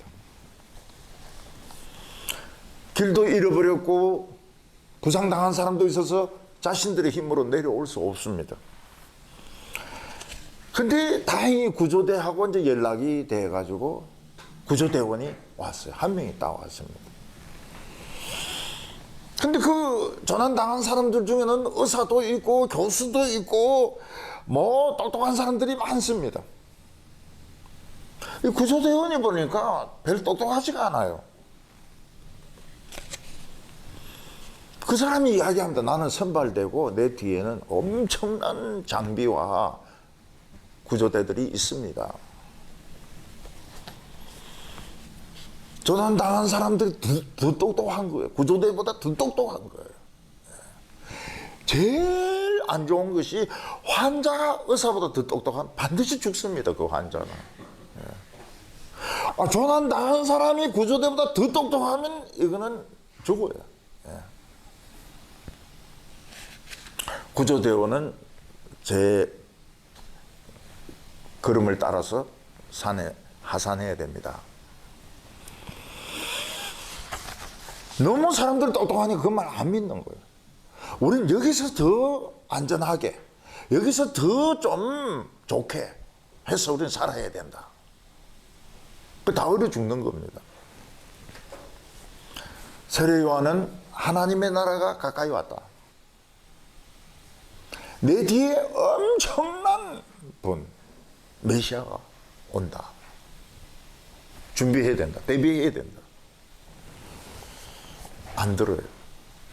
Speaker 1: 길도 잃어버렸고 부상당한 사람도 있어서 자신들의 힘으로 내려올 수 없습니다. 근데 다행히 구조대하고 이제 연락이 돼가지고 구조대원이 왔어요. 한 명이 딱 왔습니다. 근데 그 조난당한 사람들 중에는 의사도 있고 교수도 있고 뭐 똑똑한 사람들이 많습니다. 이 구조대원이 보니까 별 똑똑하지가 않아요. 그 사람이 이야기합니다. 나는 선발되고 내 뒤에는 엄청난 장비와 구조대들이 있습니다. 조난당한 사람들이 더 똑똑한 거예요. 구조대보다 더 똑똑한 거예요. 제일 안 좋은 것이 환자가 의사보다 더 똑똑한, 반드시 죽습니다. 그 환자는. 조난당한 사람이 구조대보다 더 똑똑하면 이거는 죽어요. 구조대원은 제 걸음을 따라서 산에 하산해야 됩니다. 너무 사람들이 똑똑하니까 그 말 안 믿는 거예요. 우리는 여기서 더 안전하게, 여기서 더 좀 좋게 해서 우리는 살아야 된다. 다 얼어 죽는 겁니다. 세례 요한은 하나님의 나라가 가까이 왔다. 내 뒤에 엄청난 분, 메시아가 온다. 준비해야 된다. 대비해야 된다. 안 들어요.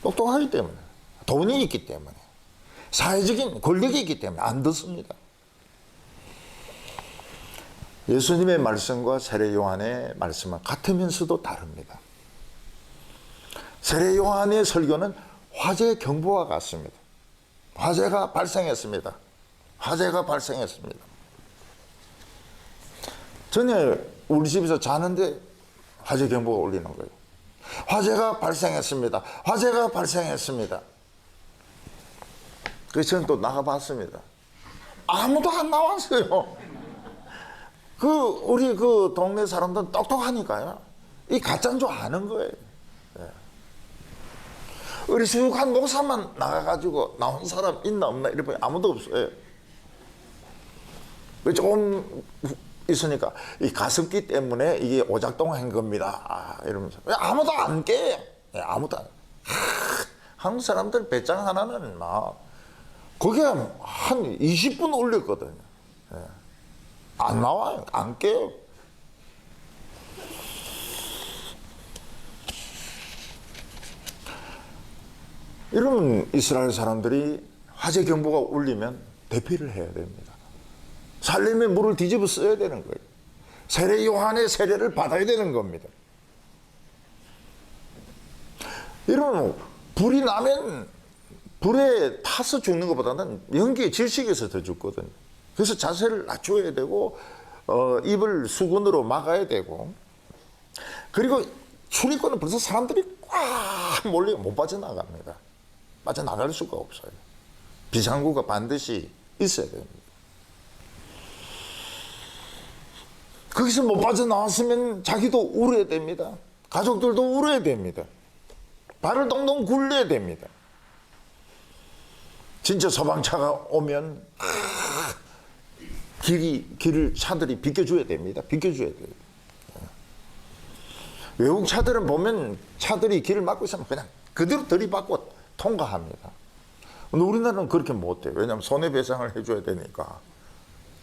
Speaker 1: 똑똑하기 때문에, 돈이 있기 때문에, 사회적인 권력이 있기 때문에 안 듣습니다. 예수님의 말씀과 세례 요한의 말씀은 같으면서도 다릅니다. 세례 요한의 설교는 화재 경보와 같습니다. 화재가 발생했습니다. 화재가 발생했습니다. 전에 우리 집에서 자는데 화재 경보가 울리는 거예요. 화재가 발생했습니다. 화재가 발생했습니다. 그래서 저는 또 나가봤습니다. 아무도 안 나왔어요. 우리 그 동네 사람들은 똑똑하니까요. 이 가짜인 줄 아는 거예요. 어리숙한 목사만 나가가지고 나온 사람 있나 없나 이러면 아무도 없어요. 조금 있으니까 이 가습기 때문에 이게 오작동한 겁니다. 이러면서 아무도 안 깨요. 아무도 안. 한국 사람들 배짱 하나는 막 그게 한 20분 올렸거든요. 안 나와요. 안 깨요. 이러면 이스라엘 사람들이 화재 경보가 울리면 대피를 해야 됩니다. 살림에 물을 뒤집어 써야 되는 거예요. 세례 요한의 세례를 받아야 되는 겁니다. 이러면 불이 나면 불에 타서 죽는 것보다는 연기에 질식해서 더 죽거든요. 그래서 자세를 낮춰야 되고 입을 수건으로 막아야 되고, 그리고 출입구는 벌써 사람들이 꽉 몰려 못 빠져나갑니다. 빠져나갈 수가 없어요. 비상구가 반드시 있어야 됩니다. 거기서 못 빠져나왔으면 자기도 울어야 됩니다. 가족들도 울어야 됩니다. 발을 동동 굴려야 됩니다. 진짜 소방차가 오면 길을 차들이 비켜줘야 됩니다. 비켜줘야 돼요. 외국 차들은 보면 차들이 길을 막고 있으면 그냥 그대로 들이받고 통과합니다. 근데 우리나라는 그렇게 못해요. 왜냐하면 손해배상을 해줘야 되니까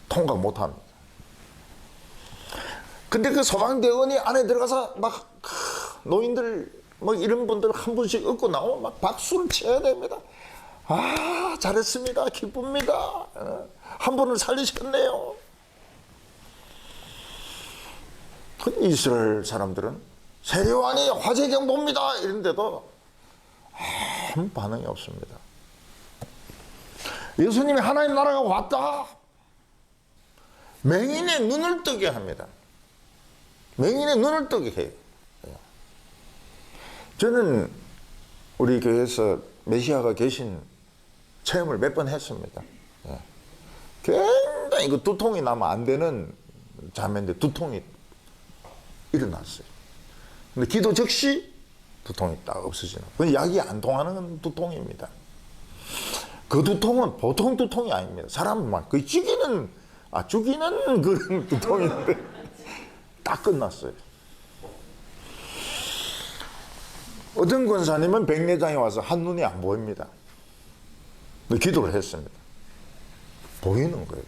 Speaker 1: 통과 못합니다. 근데 그 소방대원이 안에 들어가서 막 노인들 뭐 이런 분들 한 분씩 얻고 나오면 막 박수를 쳐야 됩니다. 잘했습니다. 기쁩니다. 한 분을 살리셨네요. 이스라엘 사람들은 세례요한이 화재 경보입니다 이런데도 아무 반응이 없습니다. 예수님이 하나님 나라가 왔다. 맹인의 눈을 뜨게 합니다. 맹인의 눈을 뜨게 해요. 저는 우리 교회에서 메시아가 계신 체험을 몇 번 했습니다. 굉장히 그 두통이 나면 안 되는 자매인데 두통이 일어났어요. 근데 기도 즉시 두통이 딱 없어지는. 그 약이 안 통하는 두통입니다. 그 두통은 보통 두통이 아닙니다. 사람은 막 거의 죽이는 그런 두통인데 딱 끝났어요. 어떤 권사님은 백내장에 와서 한눈이 안 보입니다. 근데 기도를 했습니다. 보이는 거예요.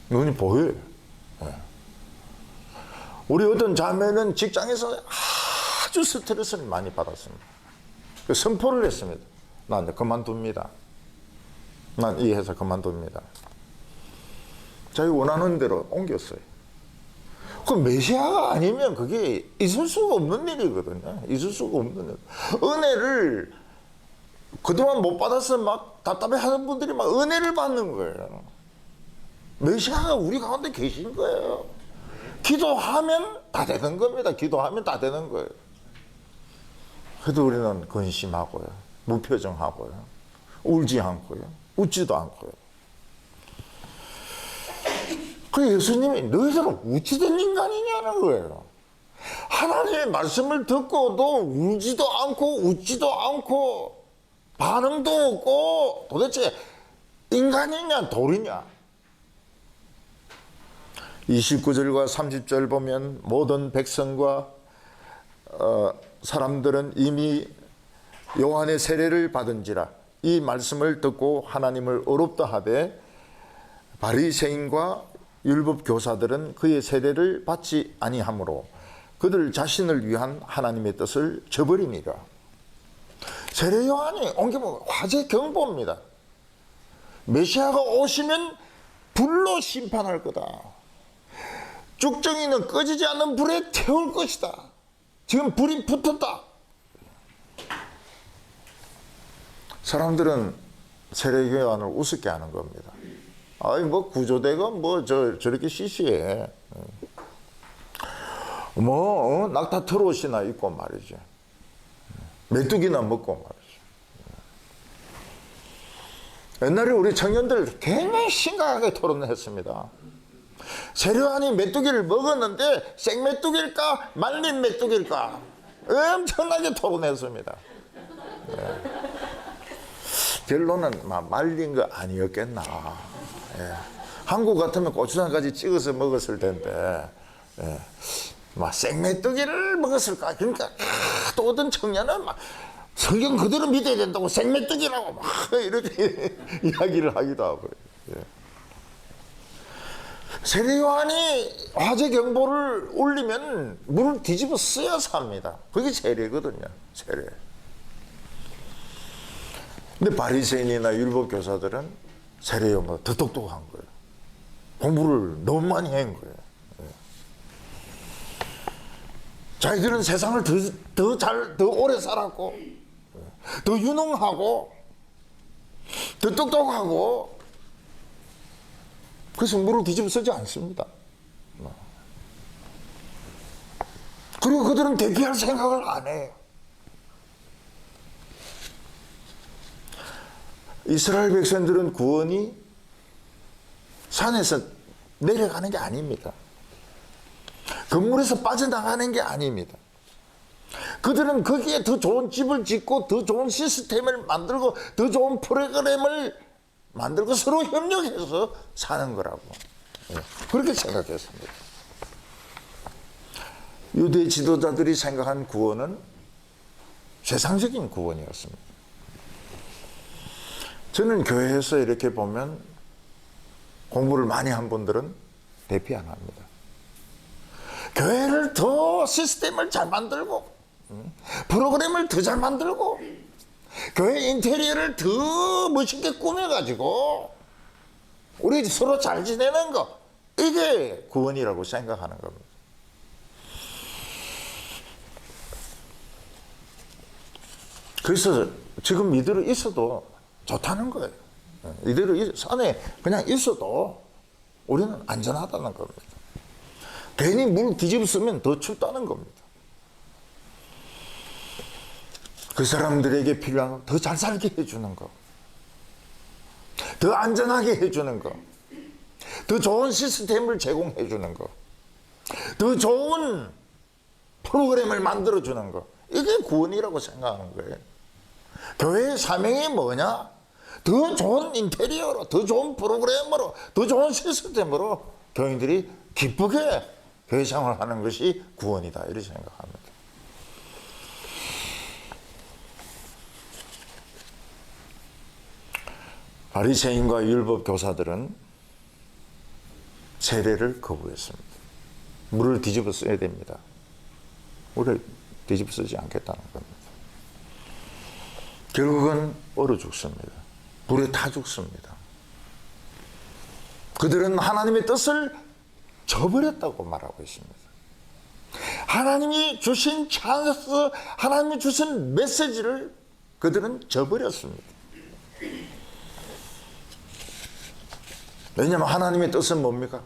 Speaker 1: 눈이 보여요. 우리 어떤 자매는 직장에서 아주 스트레스를 많이 받았습니다. 선포를 했습니다. 나 이제 그만둡니다. 난 이 회사 그만둡니다. 자기 원하는 대로 옮겼어요. 그 메시아가 아니면 그게 있을 수가 없는 일이거든요. 있을 수가 없는 일. 은혜를 그동안 못 받아서 막 답답해 하는 분들이 막 은혜를 받는 거예요. 메시아가 우리 가운데 계신 거예요. 기도하면 다 되는 겁니다. 기도하면 다 되는 거예요. 그래도 우리는 근심하고요. 무표정하고요. 울지 않고요. 웃지도 않고요. 그 예수님이 너희들은 우찌된 인간이냐는 거예요. 하나님의 말씀을 듣고도 울지도 않고 웃지도 않고 반응도 없고 도대체 인간이냐 돌이냐. 29절과 30절 보면 모든 백성과 사람들은 이미 요한의 세례를 받은지라 이 말씀을 듣고 하나님을 어렵다 하되 바리새인과 율법 교사들은 그의 세례를 받지 아니하므로 그들 자신을 위한 하나님의 뜻을 저버리니라. 세례 요한이 온 게 뭐 화재 경보입니다. 메시아가 오시면 불로 심판할 거다. 쭉정이는 꺼지지 않는 불에 태울 것이다. 지금 불이 붙었다. 사람들은 세례 요한을 우습게 하는 겁니다. 아이 뭐 구조대가 뭐 저렇게 시시해. 뭐 낙타 트롯이나 입고 말이죠. 메뚜기나 먹고 말이죠. 옛날에 우리 청년들 굉장히 심각하게 토론했습니다. 세례요한이 메뚜기를 먹었는데 생메뚜기일까 말린 메뚜기일까 엄청나게 토론했습니다. 네. 결론은 말린 거 아니었겠나. 예. 한국 같으면 고추장까지 찍어서 먹었을 텐데 예. 생메뚜기를 먹었을까. 그러니까 또 어떤 청년은 막 성경 그대로 믿어야 된다고 생메뚜기라고 막 이렇게 이야기를 하기도 하고. 예. 세례요한이 화재 경보를 울리면 물을 뒤집어 쓰여서 합니다. 그게 세례거든요. 세례. 근데 바리새인이나 율법 교사들은 세례요한보다 더 똑똑한 거예요. 공부를 너무 많이 한 거예요. 자기들은 세상을 더 오래 살았고, 더 유능하고, 더 똑똑하고, 그래서 물을 뒤집어 쓰지 않습니다. 그리고 그들은 대피할 생각을 안 해요. 이스라엘 백성들은 구원이 산에서 내려가는 게 아닙니다. 건물에서 빠져나가는 게 아닙니다. 그들은 거기에 더 좋은 집을 짓고 더 좋은 시스템을 만들고 더 좋은 프로그램을 만들고 서로 협력해서 사는 거라고. 그렇게 생각했습니다. 유대 지도자들이 생각한 구원은 세상적인 구원이었습니다. 저는 교회에서 이렇게 보면 공부를 많이 한 분들은 대피 안 합니다. 교회를 더 시스템을 잘 만들고 프로그램을 더 잘 만들고 교회 인테리어를 더 멋있게 꾸며가지고 우리 서로 잘 지내는 거, 이게 구원이라고 생각하는 겁니다. 그래서 지금 이대로 있어도 좋다는 거예요. 이대로 산에 그냥 있어도 우리는 안전하다는 겁니다. 괜히 물 뒤집으면 더 춥다는 겁니다. 그 사람들에게 필요한 건 더 잘 살게 해주는 거, 더 안전하게 해주는 거, 더 좋은 시스템을 제공해 주는 거, 더 좋은 프로그램을 만들어 주는 거, 이게 구원이라고 생각하는 거예요. 교회의 사명이 뭐냐? 더 좋은 인테리어로, 더 좋은 프로그램으로, 더 좋은 시스템으로 교인들이 기쁘게 교회 생활을 하는 것이 구원이다, 이렇게 생각합니다. 바리새인과 율법 교사들은 세례를 거부했습니다. 물을 뒤집어 써야 됩니다. 물을 뒤집어 쓰지 않겠다는 겁니다. 결국은 얼어 죽습니다. 불에 타 죽습니다. 그들은 하나님의 뜻을 저버렸다고 말하고 있습니다. 하나님이 주신 찬스, 하나님이 주신 메시지를 그들은 저버렸습니다. 왜냐하면 하나님의 뜻은 뭡니까?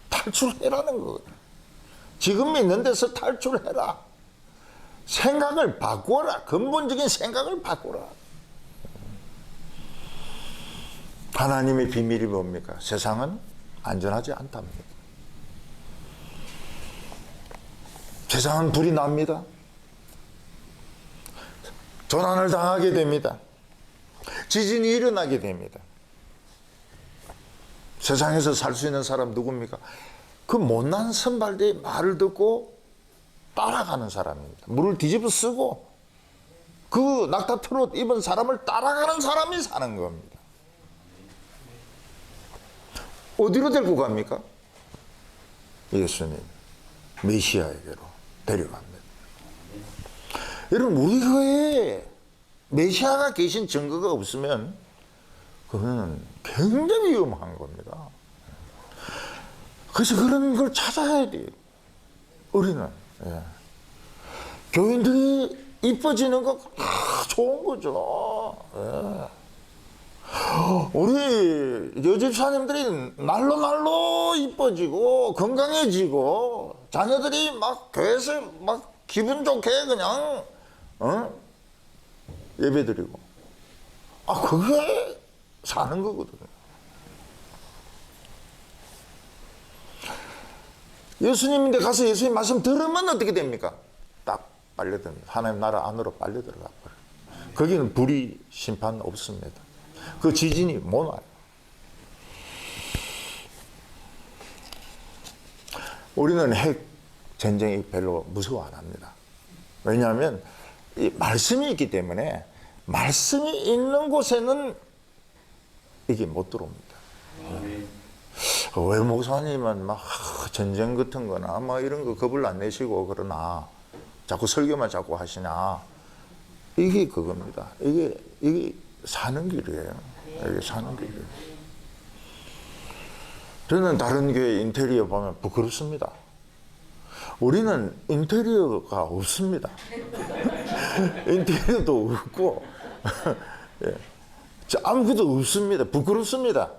Speaker 1: 탈출해라는 거거든요. 지금 있는 데서 탈출해라. 생각을 바꿔라. 근본적인 생각을 바꿔라. 하나님의 비밀이 뭡니까? 세상은 안전하지 않답니다. 세상은 불이 납니다. 조난을 당하게 됩니다. 지진이 일어나게 됩니다. 세상에서 살 수 있는 사람 누굽니까? 그 못난 선발대의 말을 듣고 따라가는 사람입니다. 물을 뒤집어 쓰고 그 낙타 트롯 입은 사람을 따라가는 사람이 사는 겁니다. 어디로 데리고 갑니까? 예수님 메시아에게로 데려갑니다. 여러분, 우리 교회에 메시아가 계신 증거가 없으면 그거는 굉장히 위험한 겁니다. 그래서 그런 걸 찾아야 돼요. 우리는 교인들이 이뻐지는 거 좋은 거죠. 우리 여집사님들이 날로 날로 이뻐지고 건강해지고 자녀들이 막 교회에서 막 기분 좋게 그냥 예배드리고 그게 사는 거거든요. 예수님인데 가서 예수님 말씀 들으면 어떻게 됩니까? 딱 빨려듭니다. 하나님 나라 안으로 빨려 들어가 버려요. 거기는 불의 심판 없습니다. 그 지진이 못 와요. 우리는 핵 전쟁이 별로 무서워 안 합니다. 왜냐하면 이 말씀이 있기 때문에 말씀이 있는 곳에는 이게 못 들어옵니다. 왜 목사님은 막 전쟁 같은 거나 막 이런 거 겁을 안 내시고 그러나 자꾸 설교만 자꾸 하시나? 이게 그겁니다. 이게 사는 길이에요. 이게 사는 길이에요. 저는 다른 교회 인테리어 보면 부끄럽습니다. 우리는 인테리어가 없습니다. 인테리어도 없고 아무것도 없습니다. 부끄럽습니다.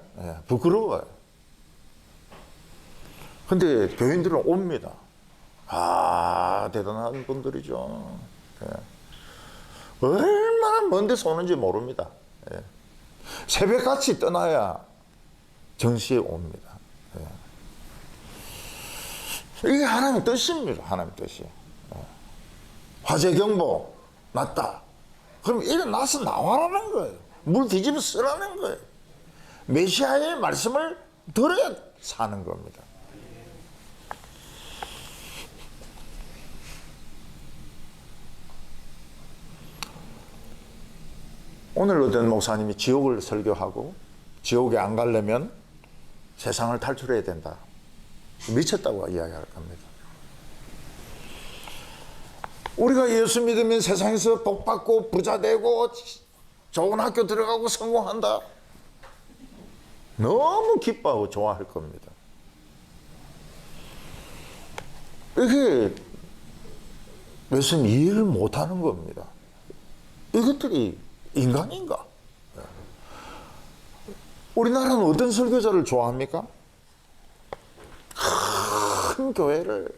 Speaker 1: 부끄러워요. 근데 교인들은 옵니다. 대단한 분들이죠. 얼마나 먼 데서 오는지 모릅니다. 새벽같이 떠나야 정시에 옵니다. 이게 하나님의 뜻입니다. 하나님의 뜻이. 화재 경보 났다. 그럼 일어나서 나와라는 거예요. 물 뒤집어 쓰라는 거예요. 메시아의 말씀을 들어야 사는 겁니다. 오늘 어떤 목사님이 지옥을 설교하고 지옥에 안 가려면 세상을 탈출해야 된다. 미쳤다고 이야기할 겁니다. 우리가 예수 믿으면 세상에서 복받고 부자 되고 좋은 학교 들어가고 성공한다. 너무 기뻐하고 좋아할 겁니다. 이게 예수님 이해를 못하는 겁니다. 이것들이 인간인가? 우리나라는 어떤 설교자를 좋아합니까? 큰 교회를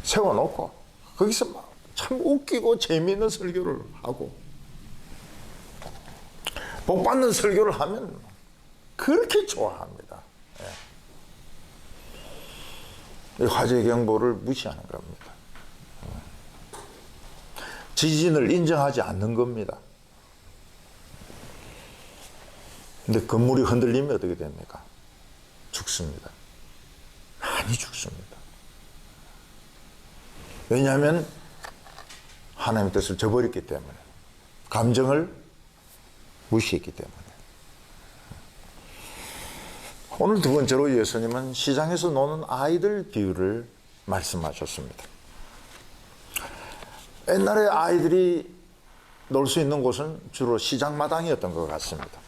Speaker 1: 세워놓고 거기서 막 참 웃기고 재미있는 설교를 하고 복받는 설교를 하면 그렇게 좋아합니다. 이 화재 경보를 무시하는 겁니다. 지진을 인정하지 않는 겁니다. 근데 건물이 흔들리면 어떻게 됩니까? 죽습니다. 많이 죽습니다. 왜냐하면 하나님의 뜻을 저버렸기 때문에, 감정을 무시했기 때문에. 오늘 두 번째로 예수님은 시장에서 노는 아이들 비유를 말씀하셨습니다. 옛날에 아이들이 놀 수 있는 곳은 주로 시장마당이었던 것 같습니다.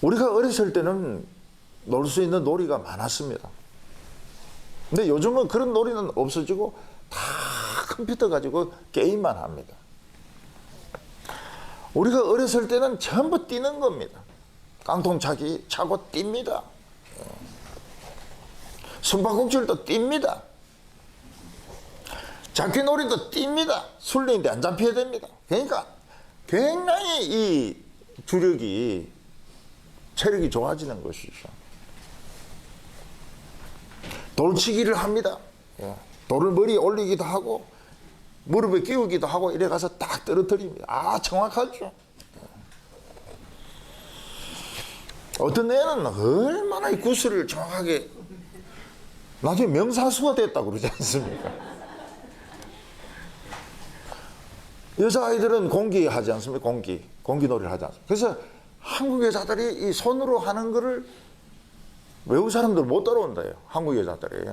Speaker 1: 우리가 어렸을 때는 놀 수 있는 놀이가 많았습니다. 근데 요즘은 그런 놀이는 없어지고 다 컴퓨터 가지고 게임만 합니다. 우리가 어렸을 때는 전부 뛰는 겁니다. 깡통차기 차고 뜁니다. 숨바꼭질도 뜁니다. 잡기놀이도 뜁니다. 술래인데 안 잡혀야 됩니다. 그러니까 굉장히 이 주력이 체력이 좋아지는 것이죠. 돌치기를 합니다. 돌을 머리에 올리기도 하고 무릎에 끼우기도 하고 이래 가서 딱 떨어뜨립니다. 아, 정확하죠. 어떤 애는 얼마나 이 구슬을 정확하게 나중에 명사수가 됐다고 그러지 않습니까? 여자아이들은 공기 하지 않습니까? 공기놀이를 하지 않습니까? 그래서 한국 여자들이 이 손으로 하는 거를 외국 사람들 못 따라온다요. 한국 여자들이.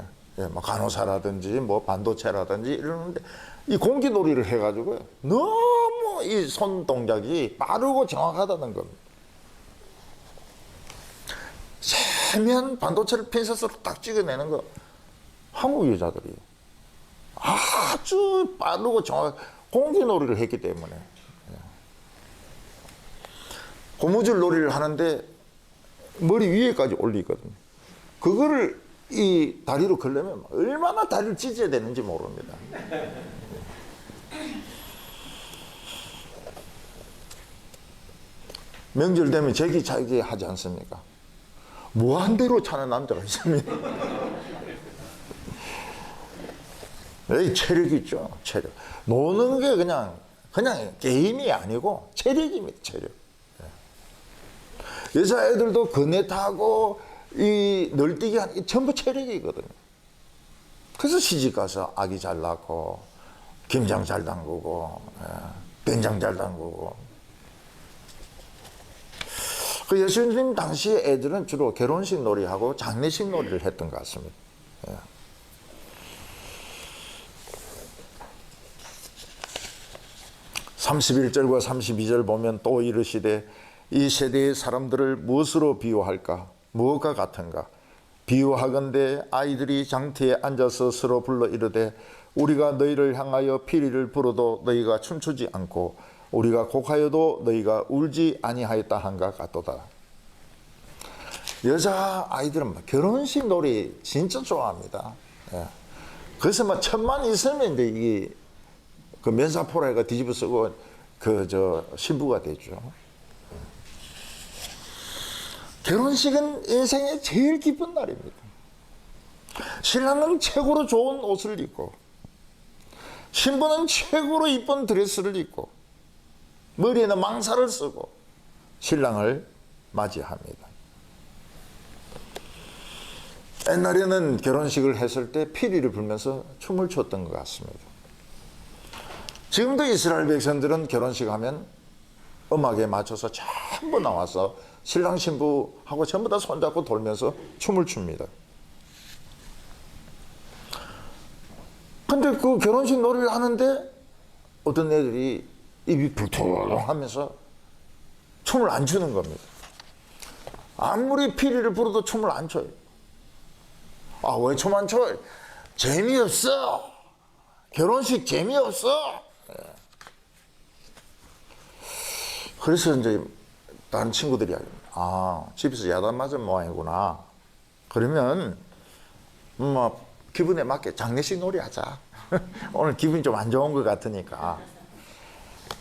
Speaker 1: 뭐 간호사라든지 뭐 반도체라든지 이러는데 이 공기놀이를 해가지고요. 너무 이 손 동작이 빠르고 정확하다는 겁니다. 세면 반도체를 핀셋으로 딱 찍어내는 거 한국 여자들이 아주 빠르고 정확하게 공기놀이를 했기 때문에 고무줄 놀이를 하는데 머리 위에까지 올리거든요. 그거를 이 다리로 걸려면 얼마나 다리를 찢어야 되는지 모릅니다. 명절 되면 제기차기 하지 않습니까? 무한대로 차는 남자가 있습니다. 여기 체력 있죠, 체력. 노는 게 그냥 게임이 아니고 체력입니다, 체력. 여자애들도 그네 타고 이 널뛰기 하는 게 전부 체력이거든요. 그래서 시집가서 아기 잘 낳고 김장 잘 담그고 된장 잘 담그고. 그 예수님 당시 애들은 주로 결혼식 놀이하고 장례식 놀이를 했던 것 같습니다. 31절과 32절 보면 또 이르시되 이 세대의 사람들을 무엇으로 비유할까? 무엇과 같은가? 비유하건대 아이들이 장터에 앉아서 서로 불러 이르되 우리가 너희를 향하여 피리를 불어도 너희가 춤추지 않고 우리가 곡하여도 너희가 울지 아니하였다 한가 같도다. 여자 아이들은 결혼식 놀이 진짜 좋아합니다. 그래서 막 천만 있으면 이제 이게 그 면사포라가 뒤집어 쓰고 신부가 되죠. 결혼식은 인생의 제일 기쁜 날입니다. 신랑은 최고로 좋은 옷을 입고 신부는 최고로 이쁜 드레스를 입고 머리에는 망사를 쓰고 신랑을 맞이합니다. 옛날에는 결혼식을 했을 때 피리를 불면서 춤을 췄던 것 같습니다. 지금도 이스라엘 백성들은 결혼식 하면 음악에 맞춰서 전부 나와서 신랑 신부하고 전부 다 손잡고 돌면서 춤을 춥니다. 근데 그 결혼식 놀이를 하는데 어떤 애들이 입이 불통하면서 춤을 안 추는 겁니다. 아무리 피리를 불어도 춤을 안 춰요. 아, 왜 춤 안 춰? 재미없어. 결혼식 재미없어. 그래서 이제 다른 친구들이 집에서 야단 맞은 모양이구나. 그러면 뭐 기분에 맞게 장례식 놀이 하자. 오늘 기분이 좀 안 좋은 것 같으니까.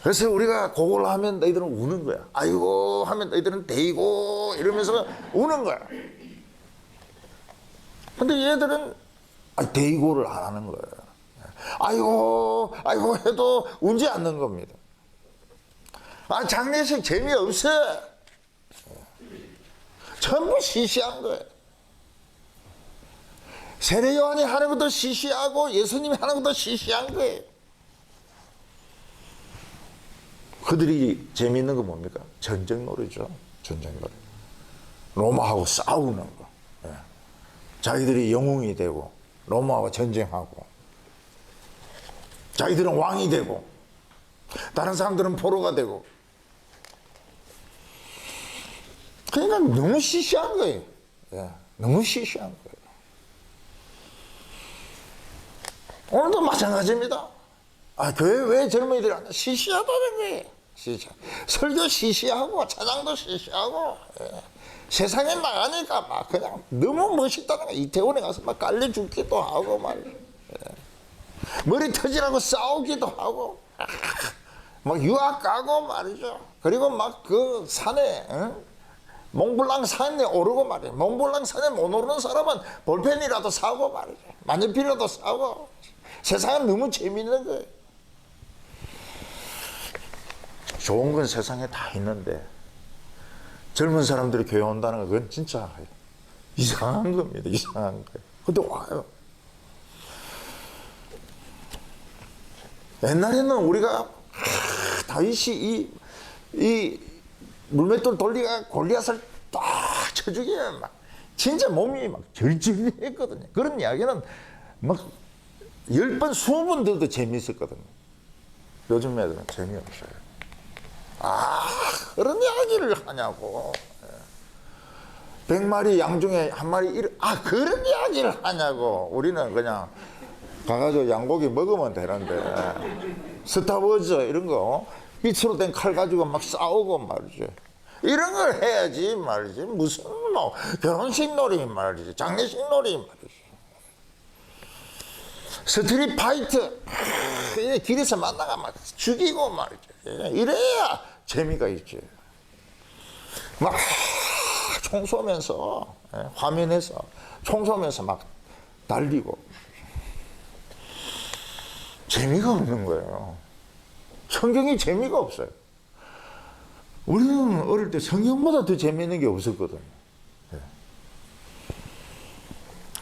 Speaker 1: 그래서 우리가 그걸 하면 너희들은 우는 거야. 아이고 하면 너희들은 데이고 이러면서 우는 거야. 근데 얘들은 데이고를 안 하는 거예요. 아이고 해도 울지 않는 겁니다. 장례식 재미없어. 전부 시시한 거예요. 세례 요한이 하는 것도 시시하고 예수님이 하는 것도 시시한 거예요. 그들이 재미있는 거 뭡니까? 전쟁놀이죠. 전쟁놀이. 로마하고 싸우는 거. 자기들이 영웅이 되고 로마와 전쟁하고 자기들은 왕이 되고 다른 사람들은 포로가 되고. 그러니까 너무 시시한 거예요. 예, 너무 시시한 거예요. 오늘도 마찬가지입니다. 교회 왜 젊은이들이 안 와? 시시하다는 거예요. 설교 시시하고 찬양도 시시하고, 예. 세상에 나가니까 막 그냥 너무 멋있다는 거예요. 이태원에 가서 막 깔려 죽기도 하고 말이에요. 예. 머리 터지라고 싸우기도 하고 막 유학 가고 말이죠. 그리고 막 그 산에, 몽블랑 산에 오르고 말이에요. 몽블랑 산에 못 오르는 사람은 볼펜이라도 사고 말이죠. 만년필이라도 사고. 세상은 너무 재밌는 거예요. 좋은 건 세상에 다 있는데 젊은 사람들이 교회 온다는 건 그건 진짜 이상한 겁니다. 이상한 거예요. 근데 와요. 옛날에는 우리가 다윗이 이 물맷돌 돌리가 골리앗을 딱 쳐주기에 막 진짜 몸이 막 절절했거든요. 그런 이야기는 막 10번, 20번 들어도 재미있었거든요. 요즘 애들은 재미없어요. 그런 이야기를 하냐고. 100마리 양 중에 한 마리 그런 이야기를 하냐고. 우리는 그냥 가가지고 양고기 먹으면 되는데 스타워즈 이런 거 빛으로 된 칼 가지고 막 싸우고 말이지. 이런 걸 해야지 말이지. 무슨 뭐 결혼식 놀이 말이지. 장례식 놀이 말이지. 스트릿 파이트 길에서 만나가 막 죽이고 말이지. 이래야 재미가 있지. 막 총 쏘면서 화면에서 총 쏘면서 막 달리고 재미가 없는 거예요. 성경이 재미가 없어요. 우리는 어릴 때 성경보다 더 재미있는 게 없었거든요.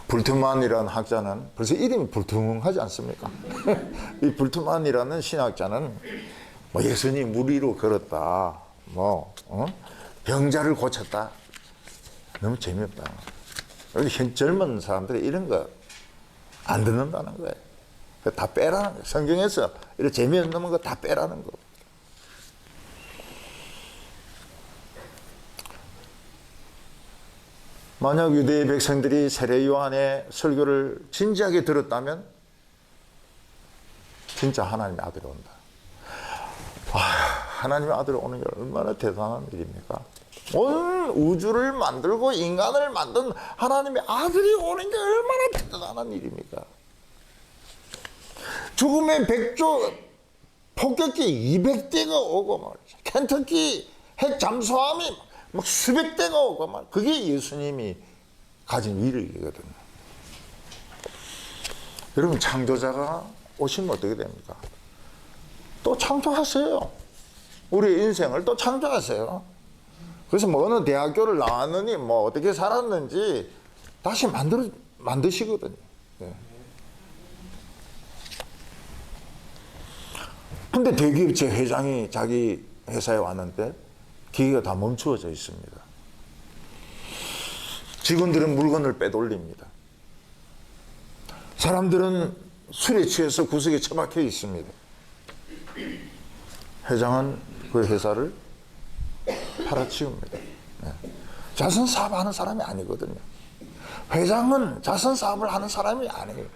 Speaker 1: 불트만이라는 학자는 벌써 이름이 불퉁하지 않습니까? 이 불트만이라는 신학자는 뭐 예수님이 물 위로 걸었다, 병자를 고쳤다. 너무 재미없다. 우리 젊은 사람들이 이런 거 안 듣는다는 거예요. 다 빼라는 거예요. 성경에서 이런 재미없는 거 다 빼라는 거. 만약 유대의 백성들이 세례 요한의 설교를 진지하게 들었다면 진짜 하나님의 아들이 온다. 하나님의 아들이 오는 게 얼마나 대단한 일입니까? 온 우주를 만들고 인간을 만든 하나님의 아들이 오는 게 얼마나 대단한 일입니까? 죽음의 백조 폭격기 200대가 오고 말이죠. 켄터키 핵 잠수함이 막 수백 대가 오고 막 그게 예수님이 가진 위력이거든요. 여러분 창조자가 오시면 어떻게 됩니까? 또 창조하세요. 우리의 인생을 또 창조하세요. 그래서 뭐 어느 대학교를 나왔느니 뭐 어떻게 살았는지 다시 만드시거든요. 네. 근데 대기업체 회장이 자기 회사에 왔는데 기계가 다 멈추어져 있습니다. 직원들은 물건을 빼돌립니다. 사람들은 술에 취해서 구석에 처박혀 있습니다. 회장은 그 회사를 팔아치웁니다. 네. 자선 사업하는 사람이 아니거든요. 회장은 자선 사업을 하는 사람이 아니에요.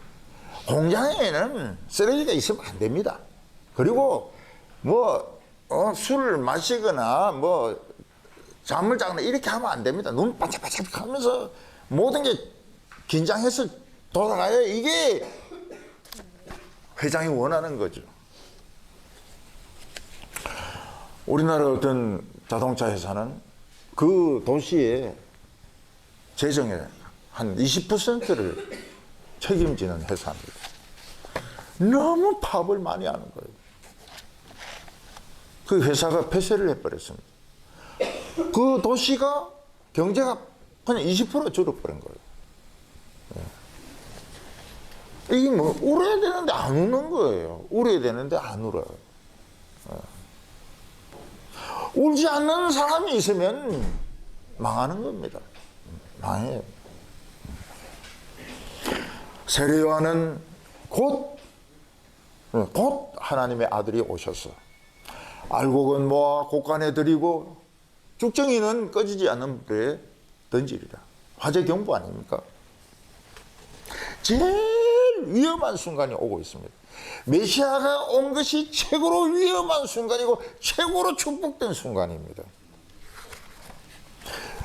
Speaker 1: 공장에는 쓰레기가 있으면 안 됩니다. 그리고 술을 마시거나 잠을 자거나 이렇게 하면 안 됩니다. 눈 반짝반짝 하면서 모든 게 긴장해서 돌아가요. 이게 회장이 원하는 거죠. 우리나라 어떤 자동차 회사는 그 도시의 재정의 한 20%를 책임지는 회사입니다. 너무 파업을 많이 하는 거예요. 그 회사가 폐쇄를 해버렸습니다. 그 도시가 경제가 그냥 20% 줄어버린 거예요. 네. 이게 뭐 울어야 되는데 안 우는 거예요. 울어야 되는데 안 울어요. 네. 울지 않는 사람이 있으면 망하는 겁니다. 망해요. 세례 요한은 곧 하나님의 아들이 오셔서 알곡은 모아 곡간에 들이고 쭉정이는 꺼지지 않는 불에 던지리라. 화재 경보 아닙니까? 제일 위험한 순간이 오고 있습니다. 메시아가 온 것이 최고로 위험한 순간이고 최고로 축복된 순간입니다.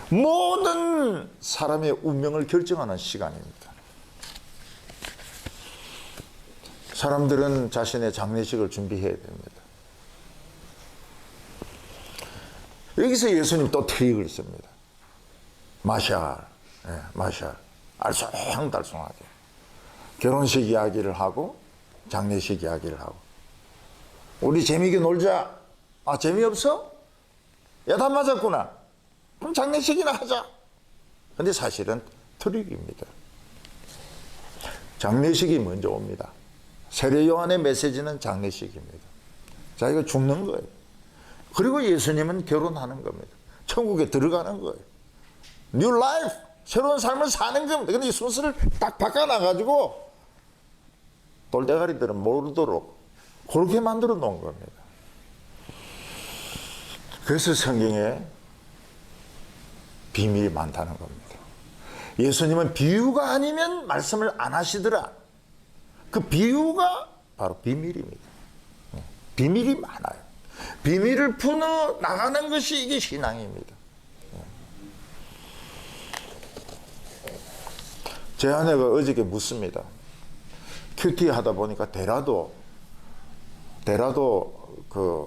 Speaker 1: 모든 사람의 운명을 결정하는 시간입니다. 사람들은 자신의 장례식을 준비해야 됩니다. 여기서 예수님 또 트릭을 씁니다. 마샬, 마샬, 알쏭달쏭하게 결혼식 이야기를 하고 장례식 이야기를 하고, 우리 재미있게 놀자. 아, 재미없어? 야단 맞았구나. 그럼 장례식이나 하자. 근데 사실은 트릭입니다. 장례식이 먼저 옵니다. 세례 요한의 메시지는 장례식입니다. 자기가 죽는 거예요. 그리고 예수님은 결혼하는 겁니다. 천국에 들어가는 거예요. 뉴 라이프, 새로운 삶을 사는 겁니다. 근데 이 순서를 딱 바꿔놔가지고 돌대가리들은 모르도록 그렇게 만들어 놓은 겁니다. 그래서 성경에 비밀이 많다는 겁니다. 예수님은 비유가 아니면 말씀을 안 하시더라. 그 비유가 바로 비밀입니다. 비밀이 많아요. 비밀을 풀어 나가는 것이 이게 신앙입니다. 제 아내가 어저께 묻습니다. 큐티 하다 보니까 데라도 거기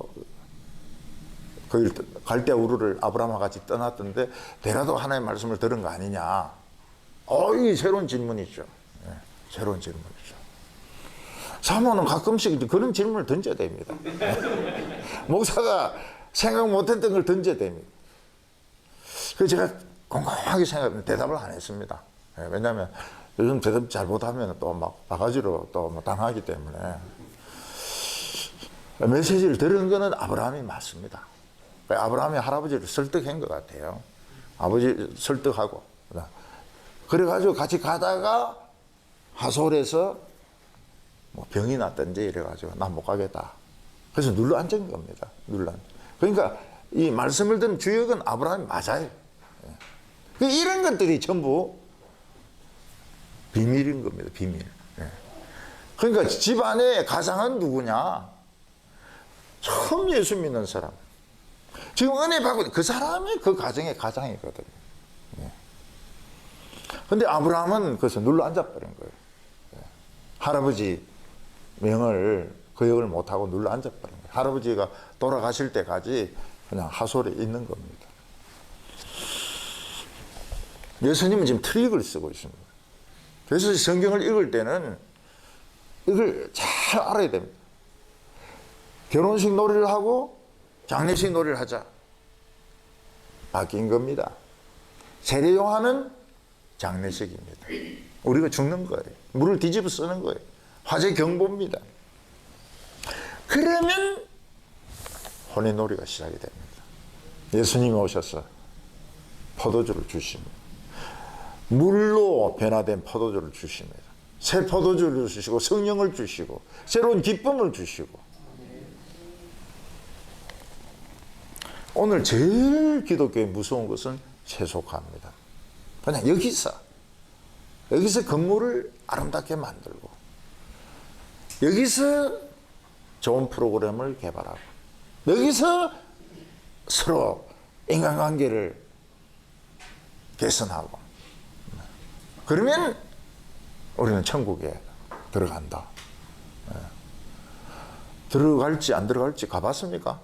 Speaker 1: 갈대 우르를 아브라함과 같이 떠났던데 데라도 하나님의 말씀을 들은 거 아니냐. 이게 새로운 질문이죠. 새로운 질문이죠. 사모는 가끔씩 그런 질문을 던져야 됩니다. 목사가 생각 못했던 걸 던져야 됩니다. 그래서 제가 곰곰하게 대답을 안 했습니다. 왜냐하면 요즘 대답 잘못하면 또 막 바가지로 또 뭐 당하기 때문에. 메시지를 들은 거는 아브라함이 맞습니다. 아브라함이 할아버지를 설득한 것 같아요. 아버지 설득하고. 그래가지고 같이 가다가 하솔에서 뭐 병이 났던지 이래가지고 나 못 가겠다. 그래서 눌러 앉은 겁니다. 그러니까 이 말씀을 듣는 주역은 아브라함이 맞아요. 이런 것들이 전부 비밀인 겁니다. 비밀. 그러니까 집안의 가장은 누구냐? 처음 예수 믿는 사람. 지금 은혜 받고 그 사람이 그 가정의 가장이거든요. 근데 아브라함은 그래서 눌러 앉아버린 거예요. 할아버지 명을 거역을 못하고 눌러 앉아버린 거예요. 할아버지가 돌아가실 때까지 그냥 하솔에 있는 겁니다. 예수님은 지금 트릭을 쓰고 있습니다. 그래서 성경을 읽을 때는 이걸 잘 알아야 됩니다. 결혼식 놀이를 하고 장례식 놀이를 하자. 바뀐 겁니다. 세례 요한은 장례식입니다. 우리가 죽는 거예요. 물을 뒤집어 쓰는 거예요. 화재 경보입니다. 그러면 혼인놀이가 시작이 됩니다. 예수님이 오셔서 포도주를 주십니다. 물로 변화된 포도주를 주십니다. 새 포도주를 주시고 성령을 주시고 새로운 기쁨을 주시고. 오늘 제일 기독교에 무서운 것은 세속화입니다. 그냥 여기서 건물을 아름답게 만들고 여기서 좋은 프로그램을 개발하고 여기서 서로 인간관계를 개선하고 그러면 우리는 천국에 들어간다. 들어갈지 안 들어갈지 가봤습니까?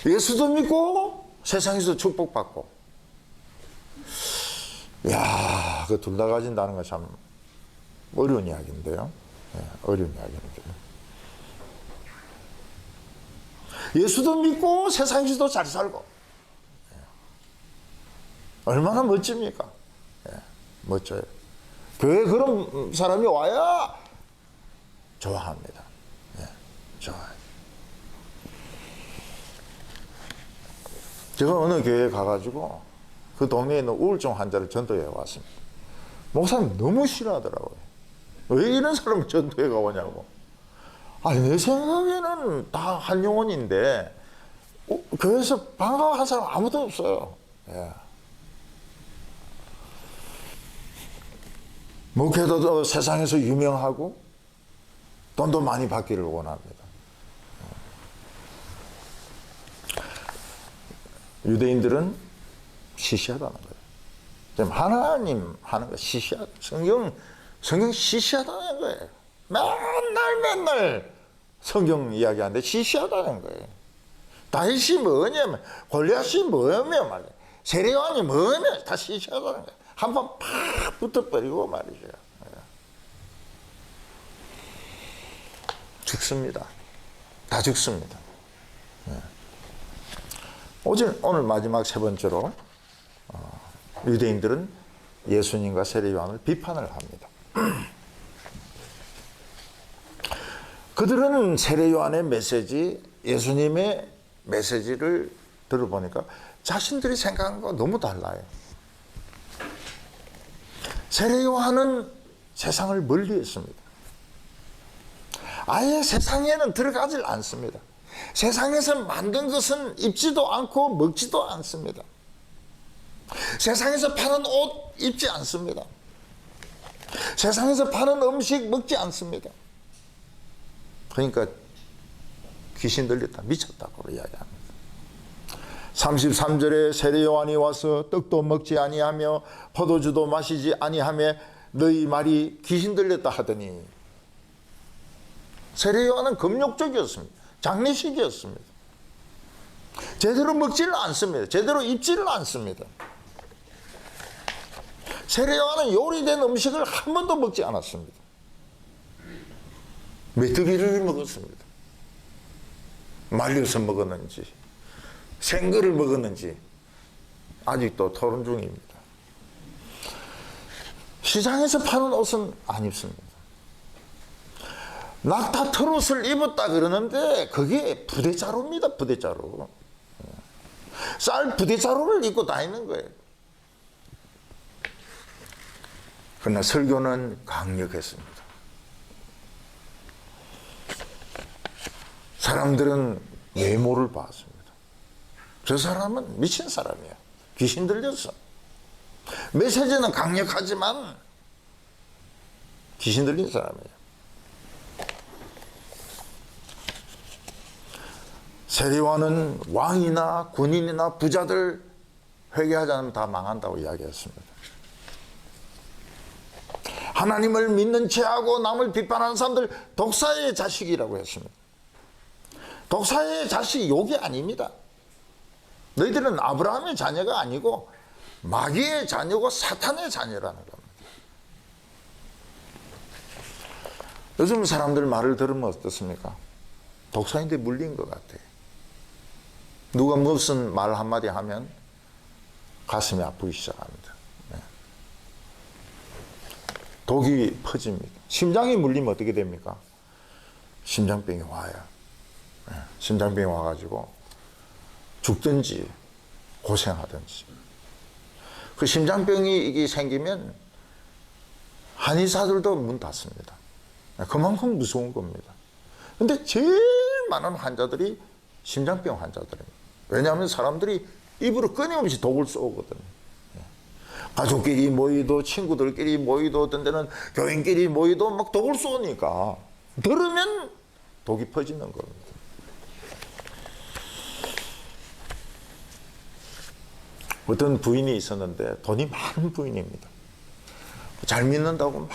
Speaker 1: 예수도 믿고 세상에서 축복받고. 이야, 그 둘 다 가진다는 건 참 어려운 이야기인데요. 어려운 이야기인데. 예수도 믿고 세상에서도 잘 살고. 얼마나 멋집니까? 멋져요. 교회에 그런 사람이 와야 좋아합니다. 좋아요. 제가 어느 교회에 가가지고 그 동네에 있는 우울증 환자를 전도해 왔습니다. 목사님 너무 싫어하더라고요. 왜 이런 사람을 전도해 가오냐고. 아니, 내 생각에는 다 한 영혼인데 교회에서 반가워한 사람 아무도 없어요. 예. 목회도 세상에서 유명하고 돈도 많이 받기를 원합니다. 유대인들은 시시하다는 거예요. 지금 하나님 하는 거 시시하다. 성경 시시하다는 거예요. 맨날 성경 이야기하는데 시시하다는 거예요. 다윗이 뭐냐면, 골리앗이 뭐냐면 말이에요. 세례요한이 뭐냐면 다 시시하다는 거예요. 한번 팍 붙어버리고 말이죠. 죽습니다. 다 죽습니다. 오늘 마지막 세 번째로 유대인들은 예수님과 세례요한을 비판을 합니다. 그들은 세례요한의 메시지, 예수님의 메시지를 들어보니까 자신들이 생각하는 거 너무 달라요. 세례요한은 세상을 멀리했습니다. 아예 세상에는 들어가질 않습니다. 세상에서 만든 것은 입지도 않고 먹지도 않습니다. 세상에서 파는 옷 입지 않습니다. 세상에서 파는 음식 먹지 않습니다. 그러니까 귀신 들렸다, 미쳤다고 이야기합니다. 33절에 세례요한이 와서 떡도 먹지 아니하며 포도주도 마시지 아니하며 너희 말이 귀신 들렸다 하더니, 세례요한은 금욕적이었습니다. 장례식이었습니다. 제대로 먹지를 않습니다. 제대로 입지를 않습니다. 세례요한은 요리된 음식을 한 번도 먹지 않았습니다. 메뚜기를 먹었습니다. 말려서 먹었는지 생거를 먹었는지 아직도 토론 중입니다. 시장에서 파는 옷은 안 입습니다. 낙타 털옷을 입었다 그러는데 그게 부대자루입니다. 부대자루. 쌀 부대자루를 입고 다니는 거예요. 그러나 설교는 강력했습니다. 사람들은 외모를 봤습니다. 저 사람은 미친 사람이야. 귀신 들렸어. 메시지는 강력하지만 귀신 들린 사람이에요. 세례요한은 왕이나 군인이나 부자들 회개하지 않으면 다 망한다고 이야기했습니다. 하나님을 믿는 체하고 남을 비판하는 사람들 독사의 자식이라고 했습니다. 독사의 자식 욕이 아닙니다. 너희들은 아브라함의 자녀가 아니고 마귀의 자녀고 사탄의 자녀라는 겁니다. 요즘 사람들 말을 들으면 어떻습니까? 독사인데 물린 것 같아요. 누가 무슨 말 한마디 하면 가슴이 아프기 시작합니다. 네. 독이 퍼집니다. 심장이 물리면 어떻게 됩니까? 심장병이 와요. 네. 심장병이 와가지고 죽든지 고생하든지. 그 심장병이 이게 생기면 한의사들도 문 닫습니다. 그만큼 무서운 겁니다. 근데 제일 많은 환자들이 심장병 환자들입니다. 왜냐하면 사람들이 입으로 끊임없이 독을 쏘거든요. 가족끼리 모이도 친구들끼리 모이도 어떤 데는 교인끼리 모이도 막 독을 쏘니까 들으면 독이 퍼지는 겁니다. 어떤 부인이 있었는데 돈이 많은 부인입니다. 잘 믿는다고 막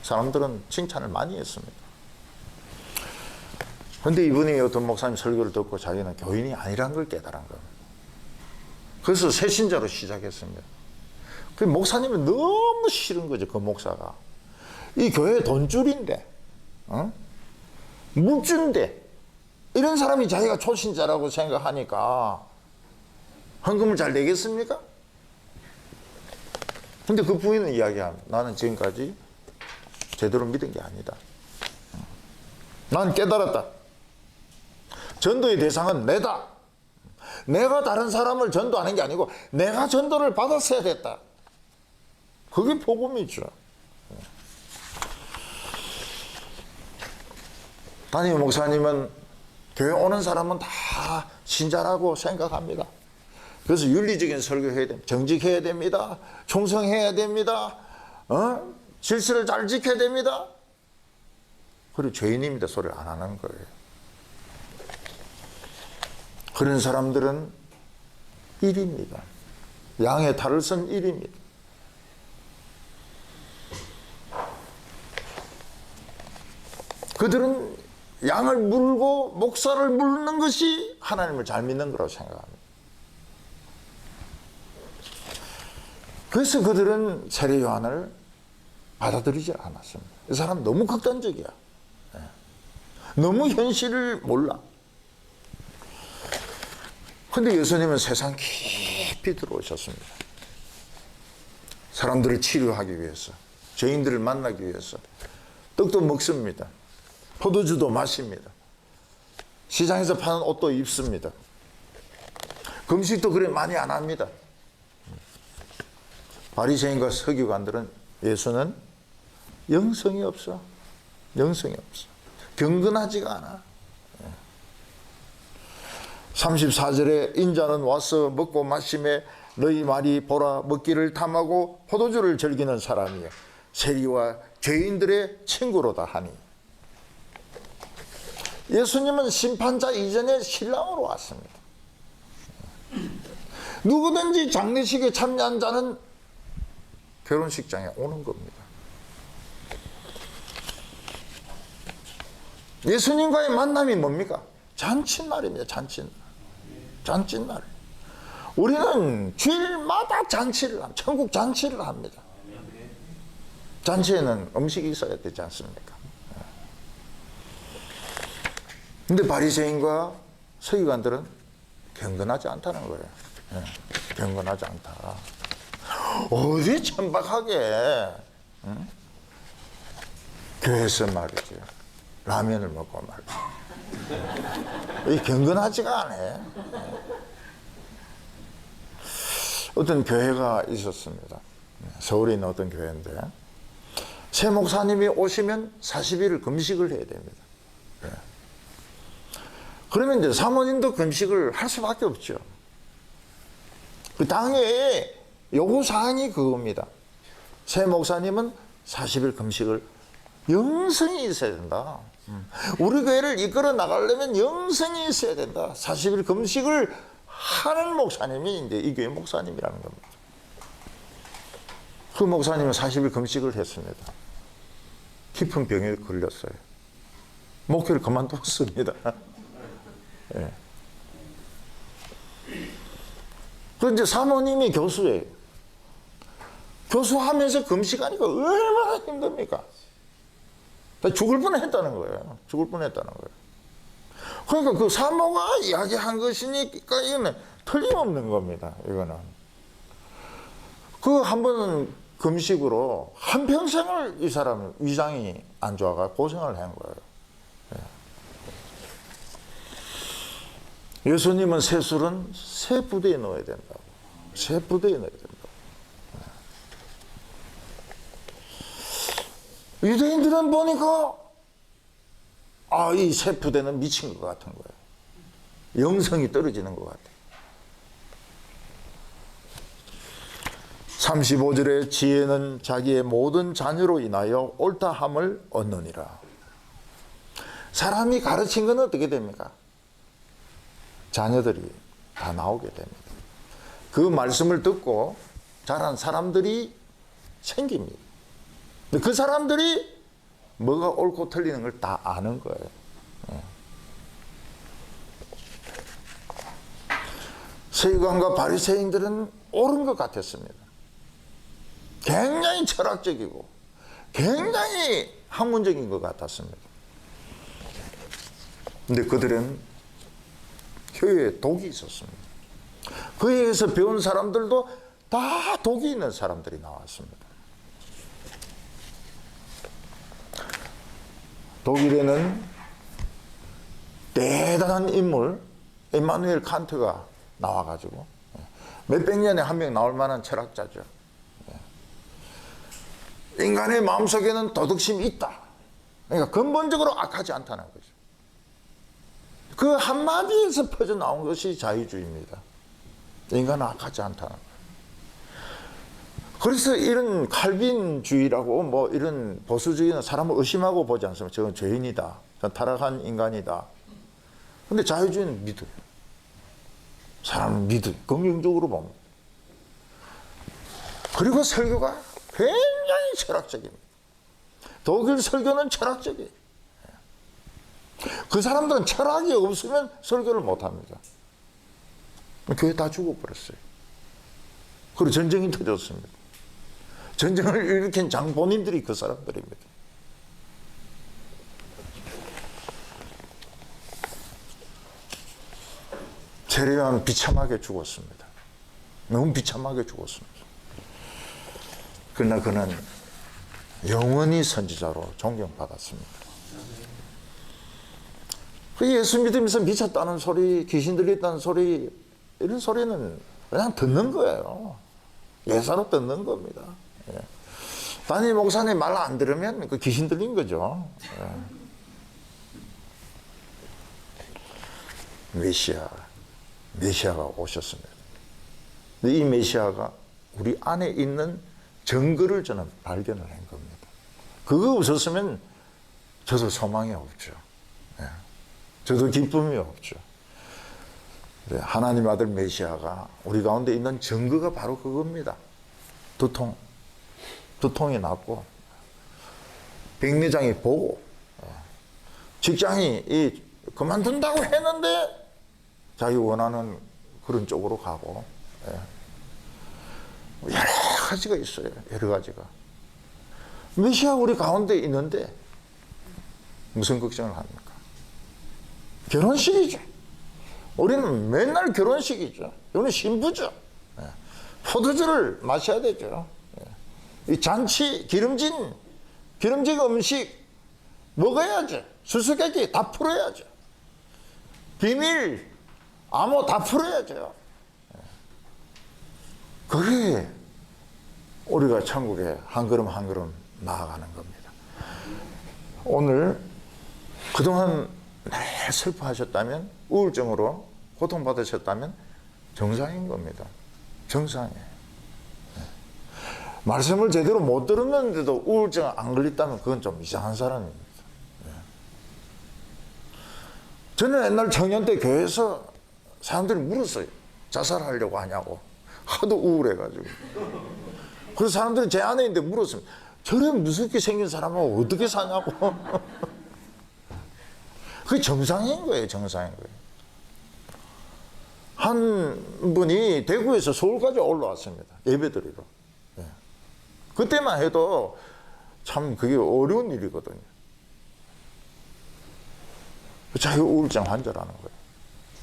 Speaker 1: 사람들은 칭찬을 많이 했습니다. 그런데 이분이 어떤 목사님 설교를 듣고 자기는 교인이 아니란 걸 깨달은 겁니다. 그래서 새신자로 시작했습니다. 그 목사님이 너무 싫은 거죠. 그 목사가. 이 교회 돈줄인데, 묵주인데, 이런 사람이 자기가 초신자라고 생각하니까 헌금을 잘 내겠습니까? 근데 그 부인은 이야기합니다. 나는 지금까지 제대로 믿은 게 아니다. 난 깨달았다. 전도의 대상은 내다. 내가 다른 사람을 전도하는 게 아니고 내가 전도를 받았어야 됐다. 그게 복음이죠. 담임 목사님은 교회 오는 사람은 다 신자라고 생각합니다. 그래서 윤리적인 설교해야 됩니다. 정직해야 됩니다. 충성해야 됩니다. 질서를 잘 지켜야 됩니다. 그리고 죄인입니다 소리를 안 하는 거예요. 그런 사람들은 일입니다. 양의 탈을 쓴 일입니다. 그들은 양을 물고 목사를 물는 것이 하나님을 잘 믿는 거라고 생각합니다. 그래서 그들은 세례 요한을 받아들이지 않았습니다. 이 사람 너무 극단적이야. 너무 현실을 몰라. 근데 예수님은 세상 깊이 들어오셨습니다. 사람들을 치료하기 위해서, 죄인들을 만나기 위해서. 떡도 먹습니다. 포도주도 마십니다. 시장에서 파는 옷도 입습니다. 금식도 그래 많이 안 합니다. 바리새인과 서기관들은 예수는 영성이 없어. 영성이 없어. 경건하지가 않아. 34절에 인자는 와서 먹고 마심에 너희 말이 보라 먹기를 탐하고 포도주를 즐기는 사람이여 세리와 죄인들의 친구로다 하니. 예수님은 심판자 이전에 신랑으로 왔습니다. 누구든지 장례식에 참여한 자는 결혼식장에 오는 겁니다. 예수님과의 만남이 뭡니까? 잔칫날입니다. 잔칫날. 잔칫날. 우리는 주일마다 잔치를 합니다. 천국 잔치를 합니다. 잔치에는 음식이 있어야 되지 않습니까? 근데 바리새인과 서기관들은 경건하지 않다는 거예요. 경건하지 않다. 어디 천박하게 교회에서 말이죠. 라면을 먹고 말이죠. 이 경건하지가 않아. 어떤 교회가 있었습니다. 서울에 있는 어떤 교회인데 새 목사님이 오시면 40일을 금식을 해야 됩니다. 그러면 이제 사모님도 금식을 할 수밖에 없죠. 그 당에 요구사항이 그겁니다. 새 목사님은 40일 금식을 영성이 있어야 된다. 우리 교회를 이끌어 나가려면 영성이 있어야 된다. 40일 금식을 하는 목사님이 이제 이 교회 목사님이라는 겁니다. 그 목사님은 40일 금식을 했습니다. 깊은 병에 걸렸어요. 목회를 그만뒀습니다. 예. 그런데 사모님이 교수예요. 교수하면서 금식하니까 얼마나 힘듭니까? 죽을 뻔했다는 거예요. 죽을 뻔했다는 거예요. 그러니까 그 사모가 이야기한 것이니까 이거는 틀림없는 겁니다. 이거는 그 한 번은 금식으로 한평생을 이 사람은 위장이 안 좋아가 고생을 한 거예요. 예수님은 새술은 새 부대에 넣어야 된다고. 새 부대에 넣어야 된다고. 유대인들은 보니까 이 새 부대는 미친 것 같은 거예요. 영성이 떨어지는 것 같아요. 35절에 지혜는 자기의 모든 자녀로 인하여 옳다함을 얻느니라. 사람이 가르친 건 어떻게 됩니까? 자녀들이 다 나오게 됩니다. 그 말씀을 듣고 자란 사람들이 생깁니다. 그 사람들이 뭐가 옳고 틀리는 걸 다 아는 거예요. 서기관과 바리새인들은 옳은 것 같았습니다. 굉장히 철학적이고 굉장히 학문적인 것 같았습니다. 근데 그들은 교회에 독이 있었습니다. 그에서 배운 사람들도 다 독이 있는 사람들이 나왔습니다. 독일에는 대단한 인물 임마누엘 칸트가 나와가지고 몇백 년에 한 명 나올 만한 철학자죠. 인간의 마음속에는 도덕심이 있다. 그러니까 근본적으로 악하지 않다는 거죠. 그 한마디에서 퍼져나온 것이 자유주의입니다. 인간은 악하지 않다는 거예요. 그래서 이런 칼빈주의라고 뭐 이런 보수주의는 사람을 의심하고 보지 않습니다. 저건 죄인이다. 저건 타락한 인간이다. 근데 자유주의는 믿어요. 사람은 믿어요. 긍정적으로 봅니다. 그리고 설교가 굉장히 철학적입니다. 독일 설교는 철학적이에요. 그 사람들은 철학이 없으면 설교를 못합니다. 교회 다 죽어버렸어요. 그리고 전쟁이 터졌습니다. 전쟁을 일으킨 장본인들이 그 사람들입니다. 세례요한은 비참하게 죽었습니다. 너무 비참하게 죽었습니다. 그러나 그는 영원히 선지자로 존경받았습니다. 그 예수 믿으면서 미쳤다는 소리, 귀신 들렸다는 소리, 이런 소리는 그냥 듣는 거예요. 예사로 듣는 겁니다. 예. 담임 목사님 말 안 들으면 그 귀신 들린 거죠. 예. 메시아가 오셨습니다. 이 메시아가 우리 안에 있는 증거를 저는 발견을 한 겁니다. 그거 없었으면 저도 소망이 없죠. 예. 저도 기쁨이 없죠. 하나님 아들 메시아가 우리 가운데 있는 증거가 바로 그겁니다. 두통이 났고, 백내장이 보고, 직장이 그만둔다고 했는데 자기 원하는 그런 쪽으로 가고, 여러 가지가 있어요. 여러 가지가. 메시아 우리 가운데 있는데 무슨 걱정을 합니까? 결혼식이죠. 우리는 맨날 결혼식이죠. 이거는 신부죠. 포도주를 마셔야 되죠. 이 잔치, 기름진 음식 먹어야죠. 수수께끼 다 풀어야죠. 비밀, 암호 다 풀어야죠. 그게 우리가 천국에 한 걸음 한 걸음 나아가는 겁니다. 오늘 그동안 늘 슬퍼하셨다면, 우울증으로 고통받으셨다면 정상인 겁니다. 정상이에요. 말씀을 제대로 못 들었는데도 우울증 안 걸렸다면 그건 좀 이상한 사람입니다. 저는 옛날 청년 때 교회에서 사람들이 물었어요. 자살하려고 하냐고. 하도 우울해가지고. 그래서 사람들이 제 안에 있는데 물었습니다. 저런 무섭게 생긴 사람은 어떻게 사냐고. 그게 정상인 거예요. 정상인 거예요. 한 분이 대구에서 서울까지 올라왔습니다. 예배드리러. 그때만 해도 참 그게 어려운 일이거든요. 자기 우울증 환자라는 거예요.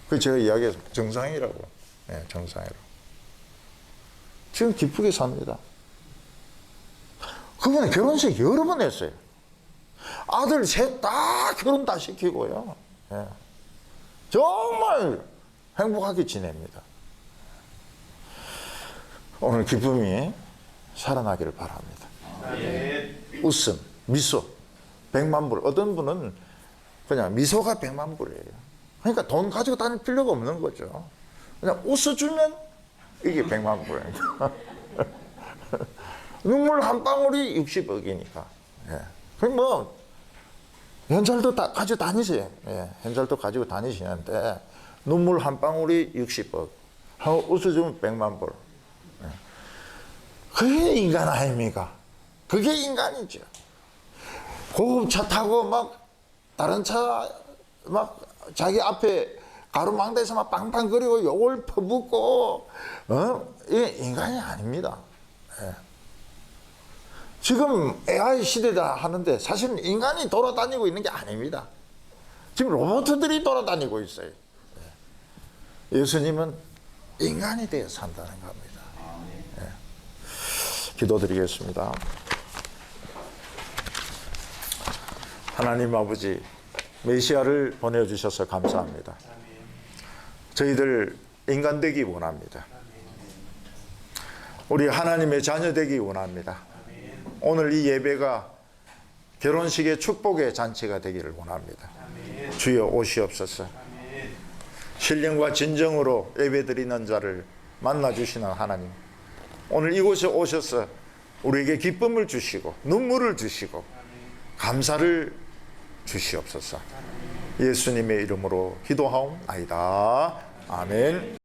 Speaker 1: 그 제가 이야기해서 정상이라고. 네, 정상이라고. 지금 기쁘게 삽니다. 그분은 결혼식 여러 번 했어요. 아들 셋 다 결혼 다 시키고요. 네. 정말 행복하게 지냅니다. 오늘 기쁨이 살아나기를 바랍니다. 웃음, 미소, 100만 불. 어떤 분은 그냥 미소가 100만 불이에요. 그러니까 돈 가지고 다닐 필요가 없는 거죠. 그냥 웃어주면 이게 100만 불이니까. 눈물 한 방울이 60억이니까. 예. 그럼 뭐 현찰도 가지고 다니세요. 예. 현찰도 가지고 다니시는데 눈물 한 방울이 60억. 하고 웃어주면 100만 불. 예. 그게 인간 아닙니까? 그게 인간이죠. 고급차 타고 막 다른 차 막 자기 앞에 가로망대에서 막 빵빵거리고 욕을 퍼붓고, 이게 인간이 아닙니다. 예. 지금 AI 시대다 하는데 사실은 인간이 돌아다니고 있는 게 아닙니다. 지금 로봇들이 돌아다니고 있어요. 예. 예수님은 인간이 되어 산다는 겁니다. 예. 기도드리겠습니다. 하나님 아버지, 메시아를 보내주셔서 감사합니다. 저희들 인간 되기 원합니다. 우리 하나님의 자녀 되기 원합니다. 오늘 이 예배가 결혼식의 축복의 잔치가 되기를 원합니다. 주여 오시옵소서. 신령과 진정으로 예배드리는 자를 만나주시는 하나님, 오늘 이곳에 오셔서 우리에게 기쁨을 주시고 눈물을 주시고 감사를 주시옵소서. 예수님의 이름으로 기도하옵나이다. 아멘.